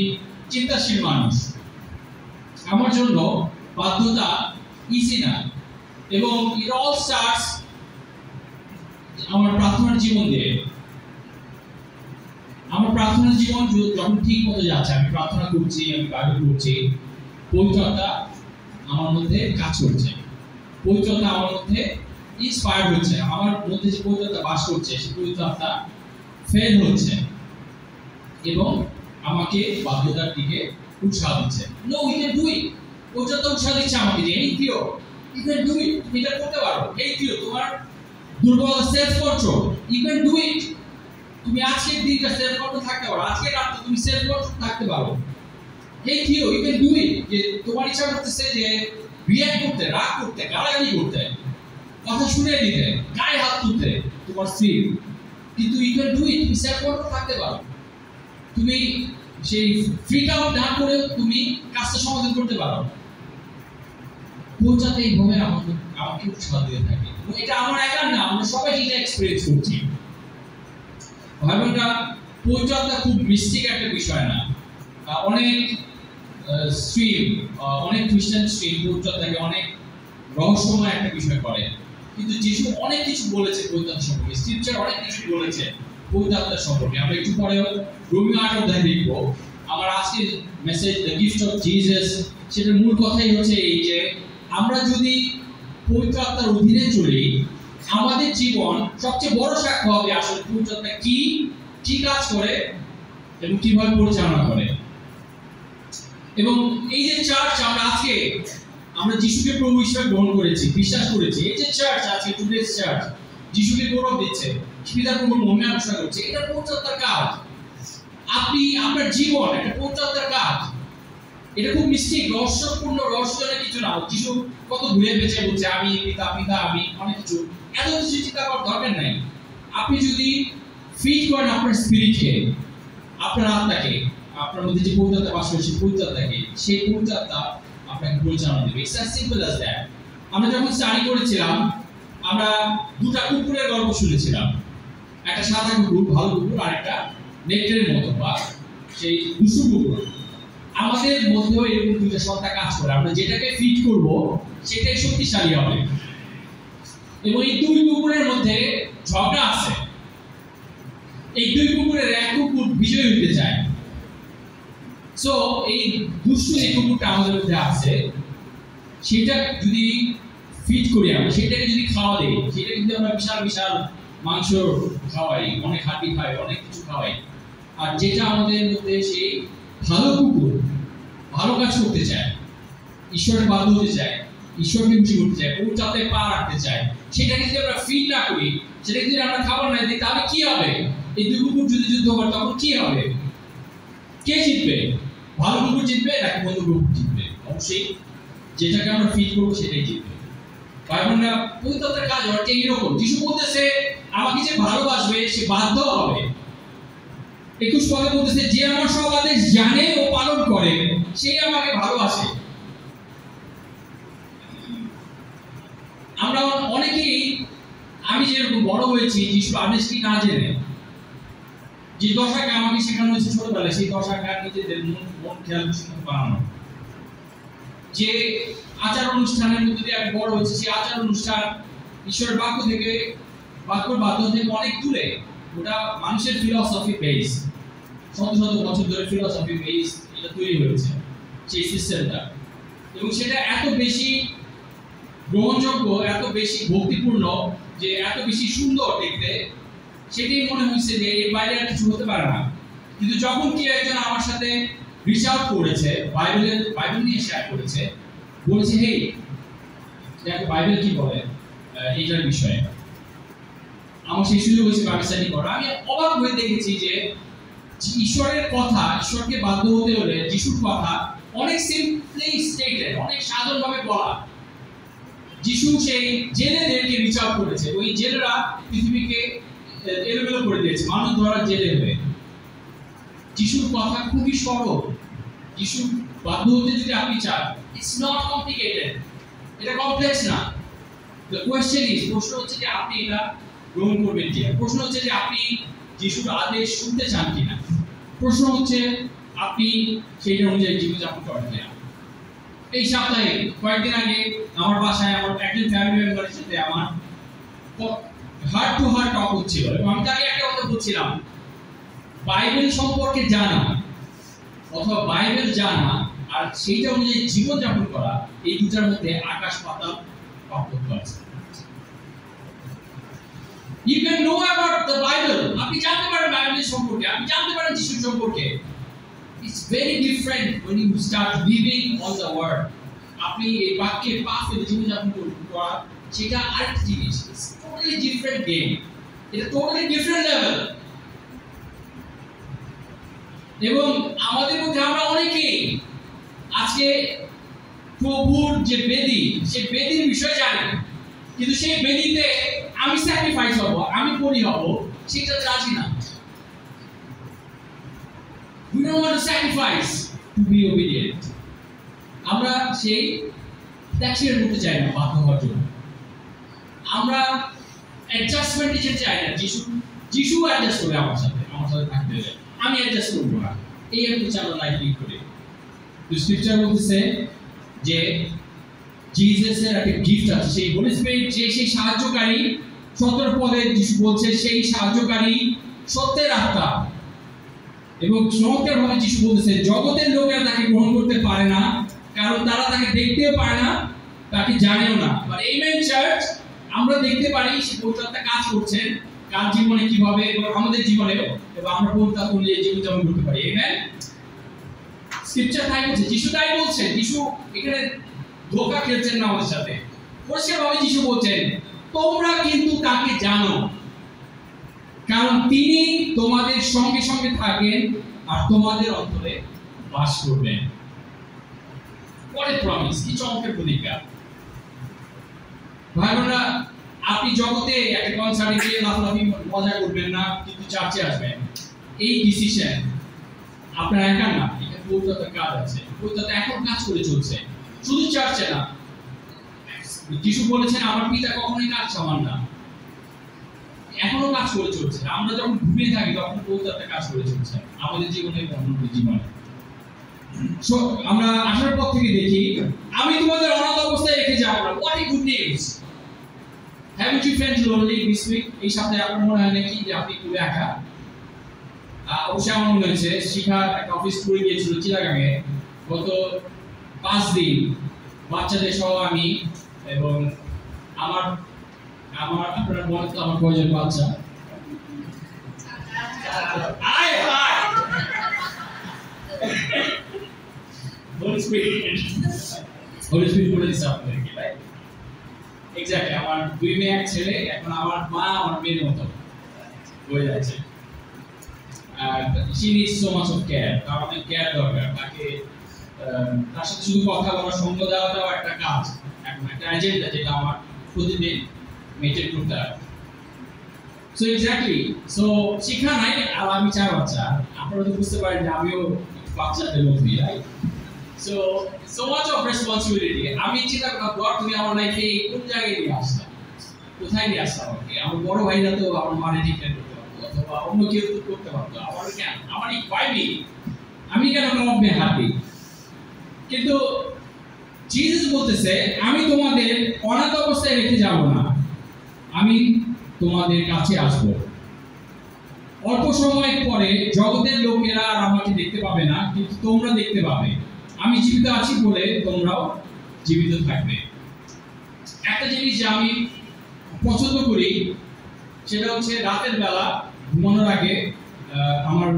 চিন্তাশীল মানুষ। আমার জন্য বাধ্যতা ইজি না, এবং ইট অল স্টার্টস আমার প্রার্থনার জীবন দিয়ে। আমার প্রার্থনার জীবন যখন ঠিক মতো যাচ্ছে, আমি প্রার্থনা করছি, আমি বাইবেল পড়ছি, পবিত্রতা আমার মধ্যে কাজ করছে, পবিত্রতা আমার মধ্যে ইন্সপায়ার্ড হচ্ছে, আমার মধ্যে যে পবিত্রতা বাস করছে সেই পবিত্রতা ফেল হচ্ছে এবং আমাকে বাধ্যতার দিকে উৎসাহ দিচ্ছে। No, we can do it. পবিত্রতা উৎসাহ দিচ্ছে আমাকে যে এই প্রিয়, ইউ ক্যান ডু ইট, তুমি এটা করতে পারো। এই প্রিয়, তোমার দুর্বল self control, you can do it. তুমি আজকের দিনটা সেলফ কন্ট্রোল থাকতে পারো, আজকের রাতটা তুমি সেলফ কন্ট্রোল থাকতে পারো। এই প্রিয়, ইউ ক্যান ডু ইট। যে তোমার ইচ্ছা করতেছে যে রিঅ্যাক্ট করতে, রাগ করতে, গালাগালি করতে, কথা শুনে নিতে, গায়ে হাত তুলতে তোমার স্ত্রী, কিন্তু ইউ ক্যান ডু ইট। তুমি সেলফ কন্ট্রোল থাকতে পারো। তুমি সেই ফ্রিক আউট না করে তুমি কাজটা সমাধান করতে পারো। পৌঁছাতে এইভাবে আমাকে উৎসাহ দিয়ে থাকে। এটা আমার একার না, আমরা সবাই এটা এক্সপেরিয়েন্স করছি। ভাইবোনরা, পৌঁছাতে খুব মিস্টিক একটা বিষয় না। অনেক স্ট্রিম, অনেক খ্রিস্টান স্ট্রিম পৌঁছাতে অনেক রহস্যময় একটা বিষয় করে, কিন্তু যিশু অনেক কিছু বলেছে পৌঁছাতে সম্পর্কে, স্ক্রিপচার অনেক কিছু বলেছে পৌঁছাতে সম্পর্কে। আমরা একটু পরে রোমিও 8 অধ্যায় দেখব। আমার আজকের message the gift of Jesus, সেটার মূল কথাই হচ্ছে এই যে আমরা যদি পবিত্র আত্মার অধীনে চলি, আমাদের জীবন সবচেয়ে বড় সাক্ষ্য হবে আসলে পবিত্র আত্মা কি কাজ করে এবং কিভাবে পরিচালনা করে। এবং এই যে চার্চ আমরা যিশুকে প্রভু হিসেবে গ্রহণ করেছি, বিশ্বাস করেছি, এই যে চার্চ আজকে টুডেস চার্চ যিশুকে গৌরব দিচ্ছে, পিতার প্রভুর মহিমা ঘোষণা করছে, এটা পবিত্র আত্মার কাজ। আপনার জীবন একটা পবিত্র আত্মার কাজ। এটা খুব মিস্টিক, রহস্যপূর্ণ, রহস্যজনক কিছু না। যিশু কত ঘুরে বেঁচে বলছে আমি পিতা, আমি অনেক কিছু, এত কিছু চিন্তা করার দরকার নাই। আপনি যদি ফিট করেন আপনার স্পিরিটকে, আপনার আত্মাকে, আপনার মধ্যে যে পবিত্র আত্মা বাস করে সেই পবিত্র আত্মাকে, সেই পবিত্র আত্মা আপনাকে পরিচালনা দেবে। It's as simple as that. আমরা যখন স্টাডি করেছিলাম, আমরা দুটা কুকুরের গল্প শুনেছিলাম। একটা সাদা কুকুর, ভালো কুকুর, আর একটা নেকড়ের মতো বা সেই দুষ্টু কুকুর। আমাদের মধ্যেও এরকম দুইটা সত্তা কাজ করে। আমরা যেটাকে ফিট করব সেটাই শক্তিশালী হবে। এবং এই দুই কুকুরের মধ্যে ঝগড়া আছে। এই দুই কুকুরের এক কুকুর বিজয়ী হতে চায়। সো এই দুষ্টু যে কুকুরটা আমাদের মধ্যে আছে, সেটা যদি ফিট করি, আমরা সেটাকে যদি খাওয়া দেই, সেটা কিন্তু আমরা বিশাল বিশাল মাংস খাওয়াই, অনেক হাড্ডি খাই, অনেক কিছু খাওয়াই। আর যেটা আমাদের মধ্যে সেই ভালো কুকুর, ভালো কাজ করতে চায়, ঈশ্বরের বাধ্য হতে চায়, ঈশ্বরকে খুশি করতে চায়, পবিত্র আত্মায় পা রাখতে চায়, সেটাকে যদি আমরা ফিট না করি, সেটাকে যদি আমরা খাবার না দিই, তাহলে কি হবে? এই দুই কুকুর যদি যুদ্ধ করে তখন কি হবে? কে জিতবে? ভালো কুকুর জিতবে নাকি মন্দ কুকুর জিতবে? অবশ্যই যেটাকে আমরা ফিট করবো সেটাই জিতবে। ভাইবোনেরা, পবিত্র আত্মার কাজ হচ্ছে এইরকম। যিশু বলতেছে আমাকে যে ভালোবাসবে সে বাধ্য হবে। 21 পদে বলতেছে যে আমার সব আদেশ জানে ও পালন করে সে আমাকে ভালোবাসে। আমরা অনেকেই, আমি যেরকম বড় হয়েছি যিশুর আদেশ কি না জেনে, যে দশাকে আমাকে শেখানো হয়েছে ছোটবেলায়, সেই দশাকে নিজেদের মন খেয়াল বানানো। যে আচার অনুষ্ঠানের মধ্যে দিয়ে আমি বড় হয়েছি, সেই আচার অনুষ্ঠান ঈশ্বরের বাক্য থেকে, বাক্যর বাধ্য থেকে অনেক দূরে। ওটা মানুষের ফিলসফি বেস, শত শত বছর ধরে ফিলসফি বেস এটা তৈরি হয়েছে সেই সিস্টেমটা। এবং সেটা এত বেশি গ্রহণযোগ্য, এত বেশি ভক্তিপূর্ণ, যে এত বেশি সুন্দর দেখতে, সেটাই মনে হয়েছে যে এর বাইরে আর কিছু হতে পারে না। কিন্তু যখন কি একজন আমার সাথে রিচ আউট করেছে, বাইবেল নিয়ে শেয়ার করেছে, বলেছে হেই দেখো বাইবেল কি বলে এইটার বিষয়ে, আমার সেই সুযোগ হয়েছে বাইবেল স্টাডি করা। আমি অবাক হয়ে দেখেছি যে ঈশ্বরের কথা, ঈশ্বরকে বাধ্য হতে হলে যিশুর কথা অনেক সিম্পলি স্টেটেড, অনেক সাধারণভাবে বলা। যিশু সেই জেলেদেরকে রিচ আউট করেছে, ওই জেলেরা পৃথিবীকে এলোমেলো করে দিয়েছে, মানুষ ধরার জেলে হয়ে। যিশুর কথা খুবই সরল। যিশু বাধ্য হতে যদি আপনি চান, ইটস নট কমপ্লিকেটেড, এটা কমপ্লেক্স না। দ্য কোয়েশ্চেন ইজ, প্রশ্ন হচ্ছে যে আপনি এটা গ্রহণ করবেন কিনা, প্রশ্ন হচ্ছে যে আপনি যিশুর আদেশ শুনতে চান কিনা, প্রশ্ন হচ্ছে আপনি সেইটা অনুযায়ী জীবনযাপন করেন কিনা। এই সপ্তাহে কয়েকদিন আগে আমার বাসায় আমার একজন ফ্যামিলি মেম্বারের সাথে আমার হার্ট টু হার্ট টক হচ্ছিল এবং আমি তাকে একটা কথা বলছিলাম, বাইবেল সম্পর্কে জানা অথবা বাইবেল জানা আর সেইটা অনুযায়ী জীবনযাপন করা, এই দুটার মধ্যে আকাশ পাতাল পার্থক্য আছে। You can know about the Bible. আপনি জানতে পারেন বাইবেলের সম্পর্কে, আপনি জানতে পারেন যিশু সম্পর্কে। It's very different when you start living on the word. আপনি এই বাক্যের পাশে জীবনযাপন করা, সেটা আরেকটা জিনিস। It's totally different game. এটা totally different level. এবং আমাদের মধ্যে আমরা অনেকেই আজকে প্রভুর যে বেদি, সেই বেদির বিষয় জানি, কিন্তু সেই বেদিতে আমি স্যাক্রিফাইস হব, আমি বলি হব, সেটাতে রাজি না। We don't want to sacrifice to be obedient. আমরা সেই ট্যাক্সের মধ্যে চাই না বাধ্য হওয়ার জন্য। আমরা অ্যাডজাস্টমেন্টে যেতে চাই না। যিশু অ্যাডজাস্ট করে আমার সাথে থাকতে হবে, আমি অ্যাডজাস্ট করবো না। এই হচ্ছে আমরা লাইফ লিড করি। স্ক্রিপচার বলতেছে যে জিসাসের একটা গিফট আছে, সেই হোলি স্পিরিট, যে সেই সাহায্যকারী, 17 পদে যিশু বলছে সেই সাহায্যকারী সত্যের আত্মা। এবং চমৎকার ভাবে যিশু বলতেছে জগতের লোকেরা তাকে গ্রহণ করতে পারে না, কারণ তারা তাকে দেখতেও পায় না, তাকে জানেও না। বাট আমেন চার্চ, আমরা দেখতে পারি সে পবিত্রতা কাজ করছেন কার জীবনে কিভাবে এবং আমাদের জীবনেও, এবং আমরা পবিত্রতা অনুযায়ী জীবনযাপন করতে পারি। আমেন। স্ক্রিপচার তাই বলছে, যিশু তাই বলছেন। যিশু এখানে ধোঁকা খেলছেন না আমাদের সাথে। পরিষ্কারভাবে যিশু বলছেন তোমরা কিন্তু তাকে জানো, কারণ তিনি তোমাদের সঙ্গে সঙ্গে থাকেন আর তোমাদের অন্তরে বাস করবেন। What a promise! কি চমৎকার প্রতিজ্ঞা। ভাই বোনেরা, আপনি জগতে একটা কনসার্টে গিয়ে লাফালাফি মজা করবেন না, কিন্তু চার্চে আসবেন, এই ডিসিশন আপনার একা না, এটা পবিত্রতার কাজ আছে। পবিত্রতা এখন কাজ করে চলছে, শুধু চার্চে না। যিশু বলেছেন আমার পিতা কখনোই কাজ সমান না, এখনো কাজ করে চলছে। আমরা যখন ঘুমিয়ে থাকি তখন পবিত্রতা কাজ করে চলছে আমাদের জীবনে এবং অন্যদের জীবনে। সো আমরা আসার পর থেকে দেখি আমি তোমাদের অনাথ অবস্থায় রেখে যাব না। What a good news! Haven't you felt lonely this week? এই সপ্তাহে আপনার মনে হয় নাকি যে আপনি খুব একা? অবশ্যই আমার মনে হয়েছে। শিখার একটা অফিস করে গিয়েছিল চিটাগাঙে গত 5 দিন, বাচ্চাদের সহ আমি এবং আমার আপনারা বলেন তো আমার কয়জন বাচ্চা? Holy Spirit বলে দিচ্ছে আপনাদেরকে, রাইট? এক্স্যাক্টলি। আমার 2 মেয়ে 1 ছেলে, এখন আমার মা আমার মেয়ের মতো হয়ে যাচ্ছে। she needs so much of care. আমাদের কেয়ার দরকার। তার সাথে শুধু কথা বলা, সঙ্গ দেওয়াটাও একটা কাজ, একটা এজেন্ডা যেটা আমার প্রতিদিন মেনটেন করতে হবে। সো এক্স্যাক্টলি, সো শিক্ষা নাই আর আমি 4 বাচ্চা। আপনারা তো বুঝতে পারেন যে আমিও বাচ্চাদের মধ্যেই, right? So much of responsibility. আমি চিন্তা করলাম গড তুমি আমার লাইফে কোন জায়গায় নিয়ে আসলা, কোথায় নিয়ে আসলা আমাকে? আমার বড় ভাইরা তো আমার মানে টিকেট করতে পারতো, অথবা অন্য কেউ তো করতে পারতো, আমার কেন? আমারই পাইনি, আমি কেন নট বি হ্যাপি? কিন্তু জিসাস বলতেছে আমি তোমাদের অনাথ অবস্থায় রেখে যাব না, আমি তোমাদের কাছে আসব। অল্প সময় পরে জগতের লোকেরা আর আমাকে দেখতে পাবে না, কিন্তু তোমরা দেখতে পাবে। আমি জীবিত আছি বলে তোমরাও জীবিত থাকবে। একটা জিনিস যে আমি পছন্দ করি সেটা হচ্ছে রাতের বেলা ঘুমানোর আগে আমার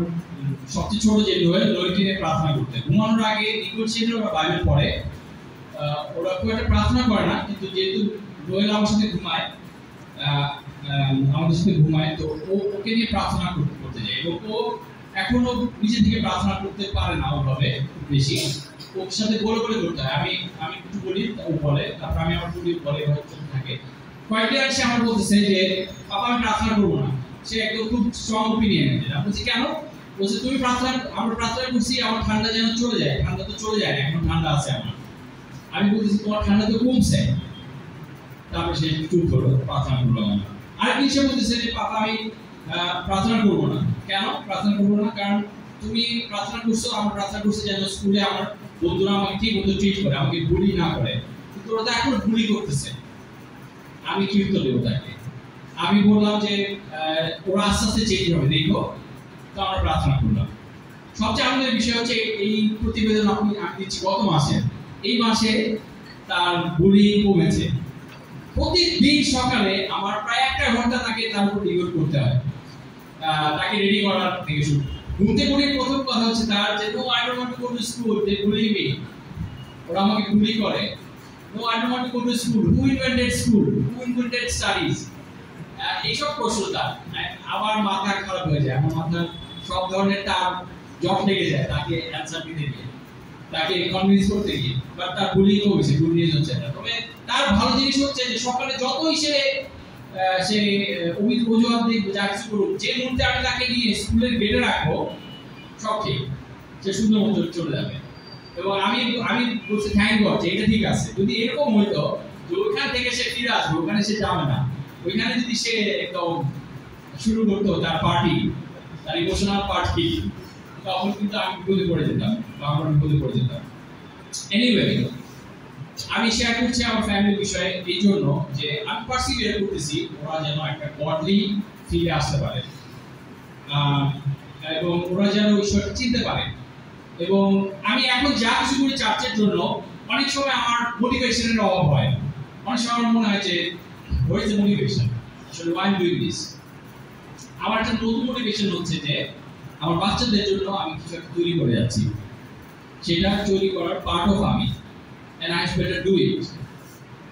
সবচেয়ে ছোট যে নোয়েলকে নিয়ে প্রার্থনা করতে। ঘুমানোর আগে নিকট ছিল ওরা বাইবেল পড়ে, ওরা খুব একটা প্রার্থনা করে না, কিন্তু যেহেতু নোয়েল আমার সাথে ঘুমায়, আমাদের সাথে ঘুমায়, তো ওকে নিয়ে প্রার্থনা করতে যায়। এবং ও এখনো নিজের দিকে প্রার্থনা করতে পারে না ওভাবে খুব বেশি, ওর সাথে বলে করতে হয়। আমি একটু বলি, ও বলে, তারপর আমি আমার বলি, বলে থাকে। কয়েকদিন আগে আমার বলতেছে যে বাবা আমি প্রার্থনা করবো না। সে একদম খুব স্ট্রং ওপিনিয়ন। আমি বলছি কেন? বলছে তুমি প্রার্থনা, আমরা প্রার্থনা করছি আমার ঠান্ডা যেন চলে যায়। ঠান্ডা তো চলে যায় না, এখন ঠান্ডা আছে আমার। আমি বলতেছি তোমার ঠান্ডা তো কমছে। তারপর সে চুপ করলো, প্রার্থনা করলো না। আরেকদিন সে বলতেছে যে পাপা আমি প্রার্থনা করবো না। কেন প্রার্থনা করবো না? কারণ তুমি প্রার্থনা করছো, আমার প্রার্থনা করছি যেন স্কুলে আমার বন্ধুরা আমাকে ঠিক মতো ট্রিট করে, আমাকে বুলি না করে, কিন্তু ওরা তো এখন বুলি করতেছে। আমি কি উত্তর দেবো তাকে? আমি বললাম যে ওরা আস্তে আস্তে চেঞ্জ হবে, দেখবো। তো আমরা প্রার্থনা করলাম। সবচেয়ে আনন্দের বিষয় হচ্ছে এই প্রতিবেদন আমি দিচ্ছি গত মাসে, এই মাসে তার বুলি কমেছে। প্রতিদিন সকালে আমার প্রায় 1 ঘন্টা তাকে তার উপর ডিভোট করতে হয়, তাকে রেডি করার থেকে শুরু। ঘুমতে ঘুরে প্রথম কথা হচ্ছে তার যে no I don't want to go to school, they bully me. ওরা আমাকে বুলি করে। No I don't want to go to school, who invented school, who invented studies. এইসব প্রশ্ন তার। আমার মাথা খারাপ হয়ে যায়, আমার মাথা সব ধরনের তার জট লেগে যায় তাকে অ্যান্সার দিতে গিয়ে, তাকে কনভিন্স করতে গিয়ে। বাট তার বুলিং হয়েছে, গুড নিউজ হচ্ছে না। তবে তার ভালো জিনিস হচ্ছে যে সকালে যতই সে অজুহাত দিয়ে যা কিছু করুক, যে মুহূর্তে আমি তাকে নিয়ে স্কুলের গেটে রাখবো সব ঠিক, সে সুন্দর মতো চলে যাবে। এবং আমি বলছি থ্যাংক গড যে এটা ঠিক আছে। যদি এরকম হইতো যে ওইখান থেকে সে ফিরে আসবে, ওখানে সে যাবে না, ওইখানে যদি সে একদম শুরু করতো তার পার্টি, তার ইমোশনাল পার্টি, তখন কিন্তু আমি বিপদে পড়ে যেতাম, বা আমরা বিপদে পড়ে যেতাম। এনিওয়ে, আমি শেয়ার করছি আমার ফ্যামিলির বিষয়ে এই জন্য যে আমি পার্সিভিয়ার করতেছি ওরা যেন একটা গডলি ফিরে আসতে পারে, এবং ওরা যেন ঈশ্বরকে চিনতে পারে। এবং আমি এখন যা কিছু করি চার্চের জন্য, অনেক সময় আমার মোটিভেশনের অভাব হয়। অনেক সময় আমার মনে হয় যে হোয়াট ইজ দ্য মোটিভেশন, আসলে why I am doing this. আমার একটা নতুন মোটিভেশন হচ্ছে যে আমার বাচ্চাদের জন্য আমি কিছু একটা তৈরি করে যাচ্ছি, সেটা তৈরি করার পার্ট অফ আমি, and I better do it.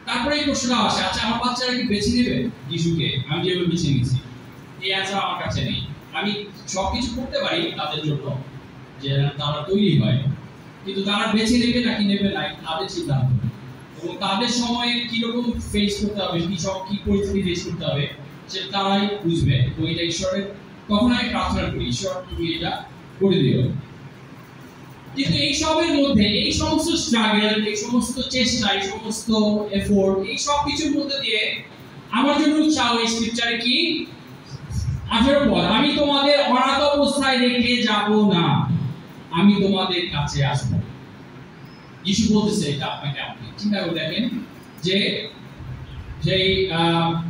তারপরে এই প্রশ্নটা আসে, আচ্ছা আমার বাচ্চারা কি বেছে নেবে যিশুকে আমি যেভাবে বেছে নিয়েছি? এই অ্যান্সার আমার কাছে নেই। আমি সবকিছু করতে পারি তাদের জন্য যে তারা তৈরি হয়, কিন্তু তারা বেছে নেবে নাকি নেবে না তাদের সিদ্ধান্ত, এবং তাদের সময়ে কিরকম ফেস করতে হবে, কি পরিস্থিতি ফেস করতে হবে সেটা তারাই বুঝবে। এবং এটা ঈশ্বরের, তখন আমি প্রার্থনা করি, ঈশ্বর তুমি এটা করে দিও। কিন্তু এই সবের মধ্যে, এই সমস্ত স্ট্রাগল, এই সমস্ত চেষ্টা, এই সমস্ত এফোর্ট, এই সব কিছুর মধ্যে দিয়ে আমার জন্য উৎসাহ এই স্ক্রিপচারে কি 18 পদ, আমি তোমাদের অনাথ অবস্থায় রেখে যাব না, আমি তোমাদের কাছে আসব। যিশু বলতেছে এটা আপনাকে, আপনি চিন্তা করে দেখেন যে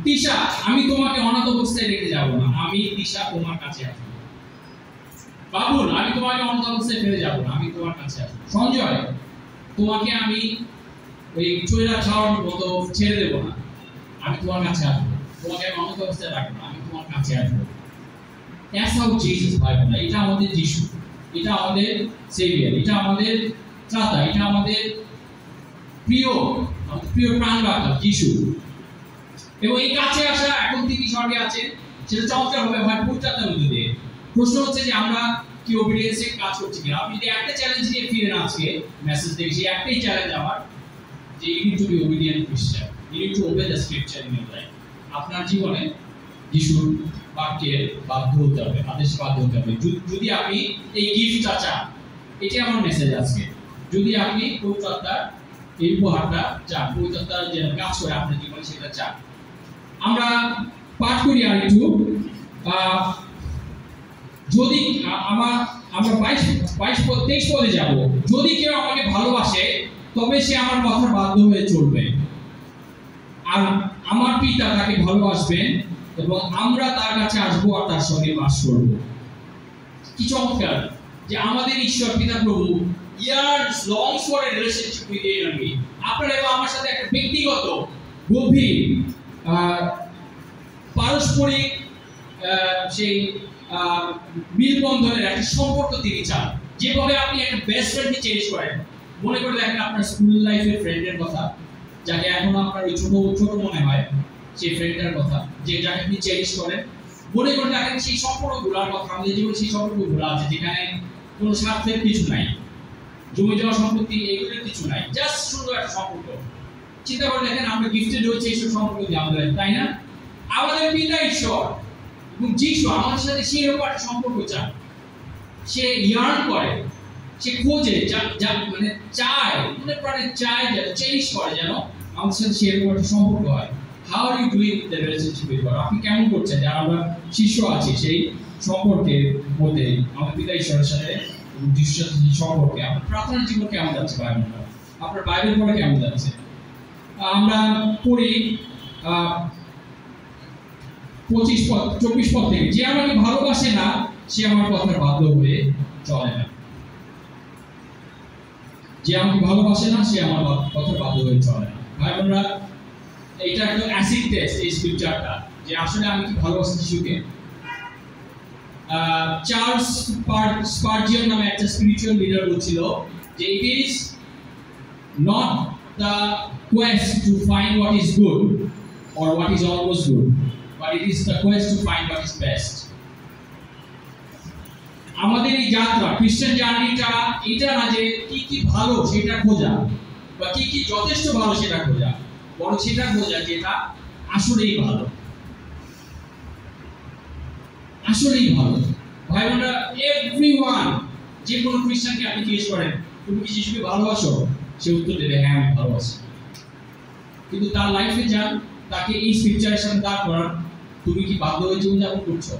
তিশা, আমি তোমাকে অনাথ অবস্থায় রেখে যাব না, আমি তিশা তোমার কাছে আসব। বাবুল, আমি তোমাকে অনাথ অবস্থায় ফেলে যাব না, আমি তোমার কাছে আসব। সঞ্জয়, তোমাকে আমি ওই চৈরা খাওয়ার মতো ছেড়ে দেব না, আমি তোমার কাছে আসবো। তোমাকে আমি অনাথ অবস্থায় রাখবো না, আমি তোমার কাছে আসবো। That's how Jesus Bible. এটা আমাদের যিশু, এটা আমাদের সেভিয়ার, এটা আমাদের ত্রাতা, এটা আমাদের প্রিয় প্রাণদাতা যিশু। এবং এই কাছে আসা, এখন তিনি স্বর্গে আছেন, সেটা চমৎকার হবে হয় পূর্ণতার মধ্যে দিয়ে। প্রশ্ন হচ্ছে যে আমরা কি ওবিডিয়েন্সে কাজ করছি কিনা। আপনি যদি একটা চ্যালেঞ্জ নিয়ে ফিরেন আজকে মেসেজ থেকে, সেই একটাই চ্যালেঞ্জ আমার, যে you need to be obedient Christian, you need to obey the scripture in your life. আপনার জীবনে যিশুর বাক্যের বাধ্য হতে হবে, আদেশে বাধ্য হতে হবে। যদি আপনি এই গিফটটা চান, এটাই আমার মেসেজ আজকে। যদি আপনি পবিত্রতার এই উপহারটা চান, পবিত্রতার যে কাজ করে আপনার জীবনে সেটা চান। আমরা পাঠ করি আর একটু, যদি আমরা 22-23 পদে যাব। যদি কেউ আমাকে ভালোবাসে তবে সে আমার কথা বাধ্য হয়ে চলবে, আর আমার পিতা তাকে ভালোবাসবেন, এবং আমরা তার কাছে আসবো আর তার সঙ্গে বাস করব। কি চমৎকার যে আমাদের ঈশ্বর পিতা প্রভু yearns longs for a relationship with you and me. আপনার এবং আমার সাথে একটা ব্যক্তিগত গভীর পারস্পরিক সেই মিলবন্ধনের একটা সম্পর্ক তিনি চান। যেভাবে আপনি একটা বেস্ট ফ্রেন্ডকে চেঞ্জ করেন, মনে করে দেখেন আপনার স্কুল লাইফের ফ্রেন্ডের কথা, যাকে এখনো আপনার ওই ছোট মনে হয়, সেই ফ্রেন্ডের কথা যাকে আপনি চেঞ্জ করেন। মনে করে দেখেন সেই সম্পর্কগুলোর কথা, আমাদের জীবনে সেই সম্পর্কগুলো আছে যেখানে কোনো স্বার্থের কিছু নাই, জমে যাওয়া সম্পত্তি এগুলোর কিছু নাই, জাস্ট সুন্দর একটা সম্পর্ক। চিন্তা করে দেখেন আমরা গিফটেড হয়েছে এইসব সম্পর্ক দিয়ে আমাদের, তাই না? আমাদের পিতা ঈশ্বর এবং যিশু আমাদের সাথে সেরকম একটা সম্পর্ক চায়। সে ইয়ার্ন করে, সে খোঁজে, মানে চায়, মনে প্রাণে চায়, যেন চেঞ্জ করে, যেন আমাদের সাথে সেরকম একটা সম্পর্ক হয়। How are you doing the relationship with God? আপনি কেমন করছেন? যারা আমরা শিষ্য আছি সেই সম্পর্কের মধ্যে আমাদের পিতা ঈশ্বরের সাথে এবং যিশুর সাথে সম্পর্কে আপনার প্রার্থনার জীবন কেমন যাচ্ছে ভাই বোনেরা, আপনার বাইবেল পড়া কেমন যাচ্ছে? আমরা পড়ি 24 পদ থেকে, যে আমাকে ভালোবাসে না সে আমার কথার বাধ্য হয়ে চলে না। যে আমাকে ভালোবাসে না সে আমার কথার বাধ্য হয়ে চলে না। ভাই বোনেরা, এটা একটা অ্যাসিড টেস্ট এই স্ক্রিপচারটা, যে আসলে আমি কি ভালোবাসি যিশুকে। চার্লস স্পার্জিয়ন নামে একটা স্পিরিচুয়াল লিডার বলছিল যে it is not the Quest to find what is good or what is almost good, but it is the quest to find what is best. আমাদের এই যাত্রা, খ্রিস্টান জার্নিটা এটা না যে কি কি ভালো সেটা খোঁজা বা কি কি যথেষ্ট ভালো সেটা খোঁজা, বরং সেটা খোঁজা যেটা আসলেই ভালো, আসলেই ভালো। ভাই বোনেরা, এভরিওয়ান, যে কোনো খ্রিস্টানকে আপনি জিজ্ঞেস করেন তুমি কি যিশুকে ভালোবাসো, সে উত্তর দেবে হ্যাঁ আমি ভালোবাসি। কিন্তু তার লাইফে যান, তাকে এই স্ক্রিপচারের সামনে দাঁড় করান, তুমি কি বাধ্য হয়ে জীবনযাপন করছো,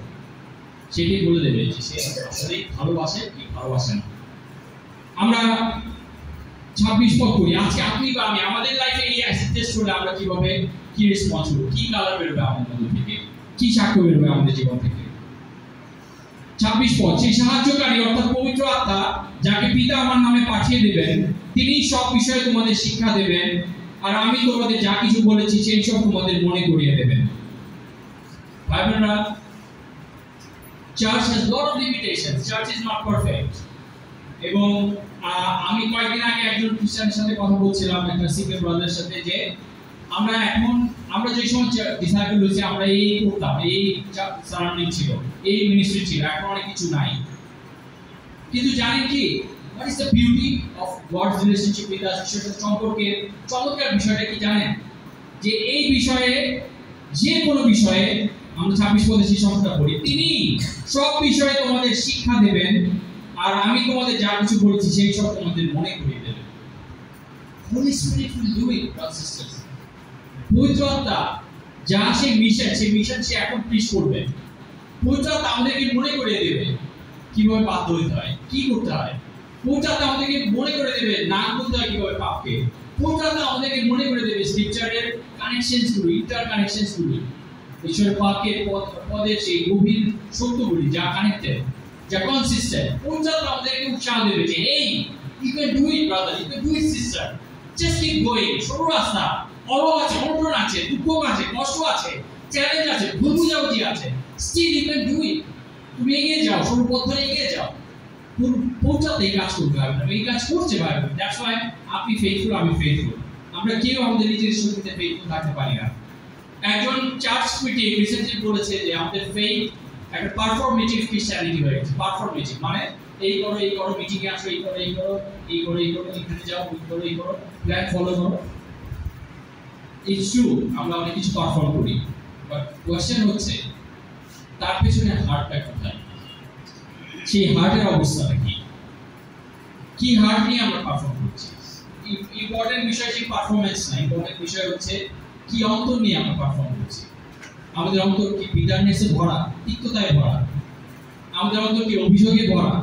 সেটাই বলে দেবে যে সে আসলেই ভালোবাসে কি ভালোবাসে না। আমরা 26 পদ করি। আজকে আপনি বা আমি আমাদের লাইফে এই অ্যাসিড টেস্ট করলে আমরা কিভাবে কি রেসপন্স করব, কি কালার বেরোবে আমাদের মধ্যে থেকে, কি সাক্ষ্য বেরোবে আমাদের জীবন থেকে। 26 পদ, সেই সাহায্যকারী অর্থাৎ পবিত্র আত্মা যাকে পিতা আমার নামে পাঠিয়ে দেবেন, তিনি সব বিষয়ে তোমাদের শিক্ষা দেবেন, আর আমি তোমাদের যা কিছু বলেছি সেই সব তোমাদের মনে করিয়ে দেবেন। ভাই বোনেরা, church has lot of limitations, church is not perfect. এবং আমি কয়েকদিন আগে একজন খ্রিস্টানের সাথে কথা বলছিলাম, একটা সিকের ব্রাদারের সাথে, যে আমরা যে সময় ডিসাইপল হয়েছি আমরা এই করতাম, এই সারাউন্ডিং ছিল, এই মিনিস্ট্রি ছিল, এখন অনেক কিছু নাই। কিন্তু জানেন কি, what is the beauty of God's relationship with us? ঈশ্বরের সম্পর্কে চমৎকার বিষয়টা কি জানেন, যে এই বিষয়ে, যে কোনো বিষয়ে, আমরা 26 পদে সেই সংখ্যাটা পড়ি, তিনি সব বিষয়ে তোমাদের শিক্ষা দেবেন, আর আমি তোমাদের যা কিছু বলেছি সেই সব তোমাদের মনে করিয়ে দেবেন। Holy Spirit will do it, brothers and sisters. পবিত্র আত্মা যা সেই মিশন সে এখন প্রিচ করবে। পবিত্র আত্মা আমাদেরকে মনে করিয়ে দেবে কিভাবে বাধ্য হতে হয়, কি করতে হয়। পবিত্র আত্মা আমাদেরকে মনে করে দেবে না করতে হয় কিভাবে পাপকে। পবিত্র আত্মা আমাদেরকে মনে করে দেবে স্ক্রিপচারের কানেকশনসগুলো, ইন্টার কানেকশনসগুলো, ঈশ্বরের বাক্যের পদের সেই গভীর সত্যগুলি যা কানেক্টেড, যা কনসিস্টেন্ট। পবিত্র আত্মা আমাদেরকে উৎসাহ দেবে যে এই you can do it brother, you can do it sister, just keep going. সরু রাস্তা, অভাব আছে, অনটন আছে, দুঃখ আছে, কষ্ট আছে, চ্যালেঞ্জ আছে, ভুল বুঝাবুঝি আছে, still you can do it. তুমি এগিয়ে যাও, সরু পথ ধরে এগিয়ে যাও। পৌঁছাতে এই কাজ করতে হবে না, এই কাজ করছে ভাই। দ্যাটস ওয়াই আপনি ফেইথফুল, আমি ফেইথফুল। আমরা কেউ আমাদের নিজের শক্তিতে ফেইথফুল থাকতে পারি না। একজন চার্চ মিটিং রিসেন্টলি বলেছে যে আমাদের ফেইথ একটা পারফরমেটিভ খ্রিস্টানিটি হয়ে গেছে। পারফরমেটিভ মানে এই করো, মিটিং এ আসো, এই করো, এখানে যাও, এই করো, প্ল্যান ফলো করো। ইটস ট্রু, আমরা অনেক কিছু পারফর্ম করি, বাট কোয়েশ্চেন হচ্ছে তার পেছনে হার্টটা কোথায়, সেই হার্টের অবস্থাটা কি হার্ট নিয়ে আমরা পারফর্ম করছি। ইম্পর্টেন্ট বিষয় সেই পারফরমেন্স না, ইম্পর্টেন্ট বিষয় হচ্ছে কি অন্তর নিয়ে আমরা পারফর্ম করছি। আমাদের অন্তর কি বিটারনেসে ভরা, তিক্ততায় ভরা? আমাদের অন্তর কি অভিযোগে ভরা?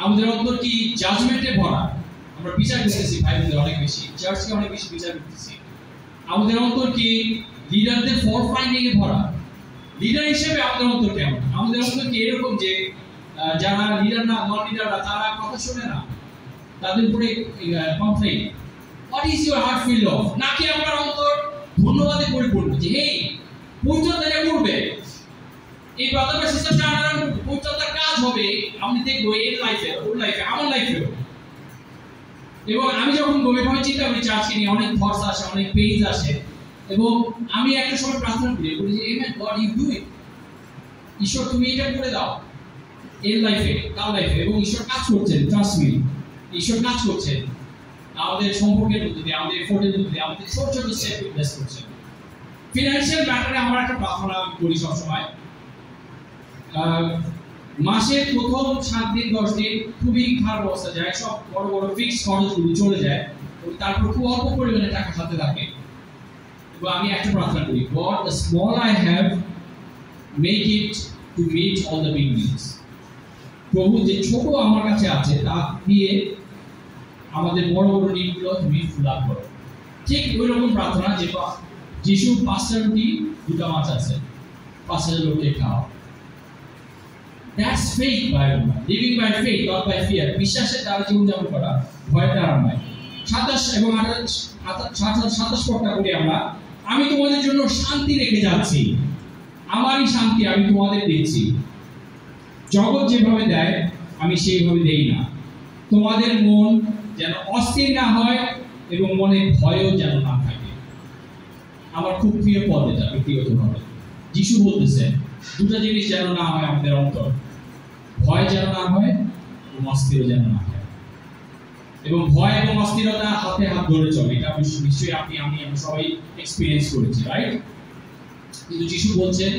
আমাদের অন্তর কি জাজমেন্টে ভরা? আমরা বিচার করতেছি ভাই বোনদের অনেক বেশি, চার্চকে অনেক বেশি বিচার করতেছি। আমাদের অন্তর কি লিডারদের ফল্ট ফাইন্ডিং এ ভরা? লিডার হিসেবে আমাদের অন্তর কেমন? আমাদের অন্তর কি এরকম যে যারা লিডার না, নন লিডাররা তারা কথা শোনে না, তাদের উপরে complain? What is your heart full of? নাকি আপনার অন্তর ধন্যবাদে পরিপূর্ণ যে হেই পৌঁছাতে এটা করবে, এই ব্রাদার সিস্টার জানার পৌঁছাতে কাজ হবে, আমি দেখবো এর লাইফে, ওর লাইফে, আমার লাইফেও। এবং আমি যখন গভীরভাবে চিন্তা করি চার্চকে নিয়ে, অনেক থটস আসে, অনেক পেজ আসে, এবং আমি একটা সময় প্রার্থনা করি, বলি যে amen God you do it. ঈশ্বর তুমি এটা করে দাও এর লাইফে, তার লাইফে। এবং ঈশ্বর কাজ করছেন, ট্রাস্ট মি, ঈশ্বর কাজ করছেন আমাদের সম্পর্কের মধ্যে দিয়ে, আমাদের এফোর্টের মধ্যে দিয়ে, আমাদের ছোট ছোট স্টেপ ইনভেস্ট করছেন। ফিনান্সিয়াল ম্যাটারে আমার একটা প্রার্থনা করি সবসময়। মাসের প্রথম 7 দিন 10 দিন খুবই খারাপ অবস্থা যায়, সব বড় বড় ফিক্সড খরচগুলো চলে যায়, তারপর খুব অল্প পরিমাণে টাকা হাতে থাকে। এবং আমি একটা প্রার্থনা করি, God the small I have make it to meet all the big needs. প্রভু যে ছোট আমার কাছে আছে তা দিয়ে আমাদের বড় বড় নিডগুলো তুমি লাভ করো। ঠিক ওই রকম প্রার্থনা যে যিশু 5টা রুটি 2টা মাছ আছে, 5,000 লোককে খাও। That's faith, Bible. Living by faith, not by fear. বিশ্বাসের দ্বারা জীবনযাপন করা, ভয়ের দ্বারা নয়। 27 এবং 27 পদটা করি আমরা। আমি তোমাদের জন্য শান্তি রেখে যাচ্ছি, আমারই শান্তি আমি তোমাদের দিচ্ছি। জগৎ যেভাবে দেয় আমি সেইভাবে দেই না। তোমাদের মন যেন অস্থির না হয় এবং মনে ভয়ও যেন না থাকে। আমার খুব প্রিয় পদ এটা ব্যক্তিগতভাবে। যিশু বলতেছেন দুটো জিনিস যেন না হয় আমাদের অন্তর, ভয় যেন না হয় এবং অস্থির যেন না হয়। এবং ভয় এবং অস্থিরতা হাতে হাত ধরে চলে, এটা নিশ্চয়ই আপনি আমি আমরা সবাই এক্সপিরিয়েন্স করেছি, রাইট? কিন্তু যিশু বলছেন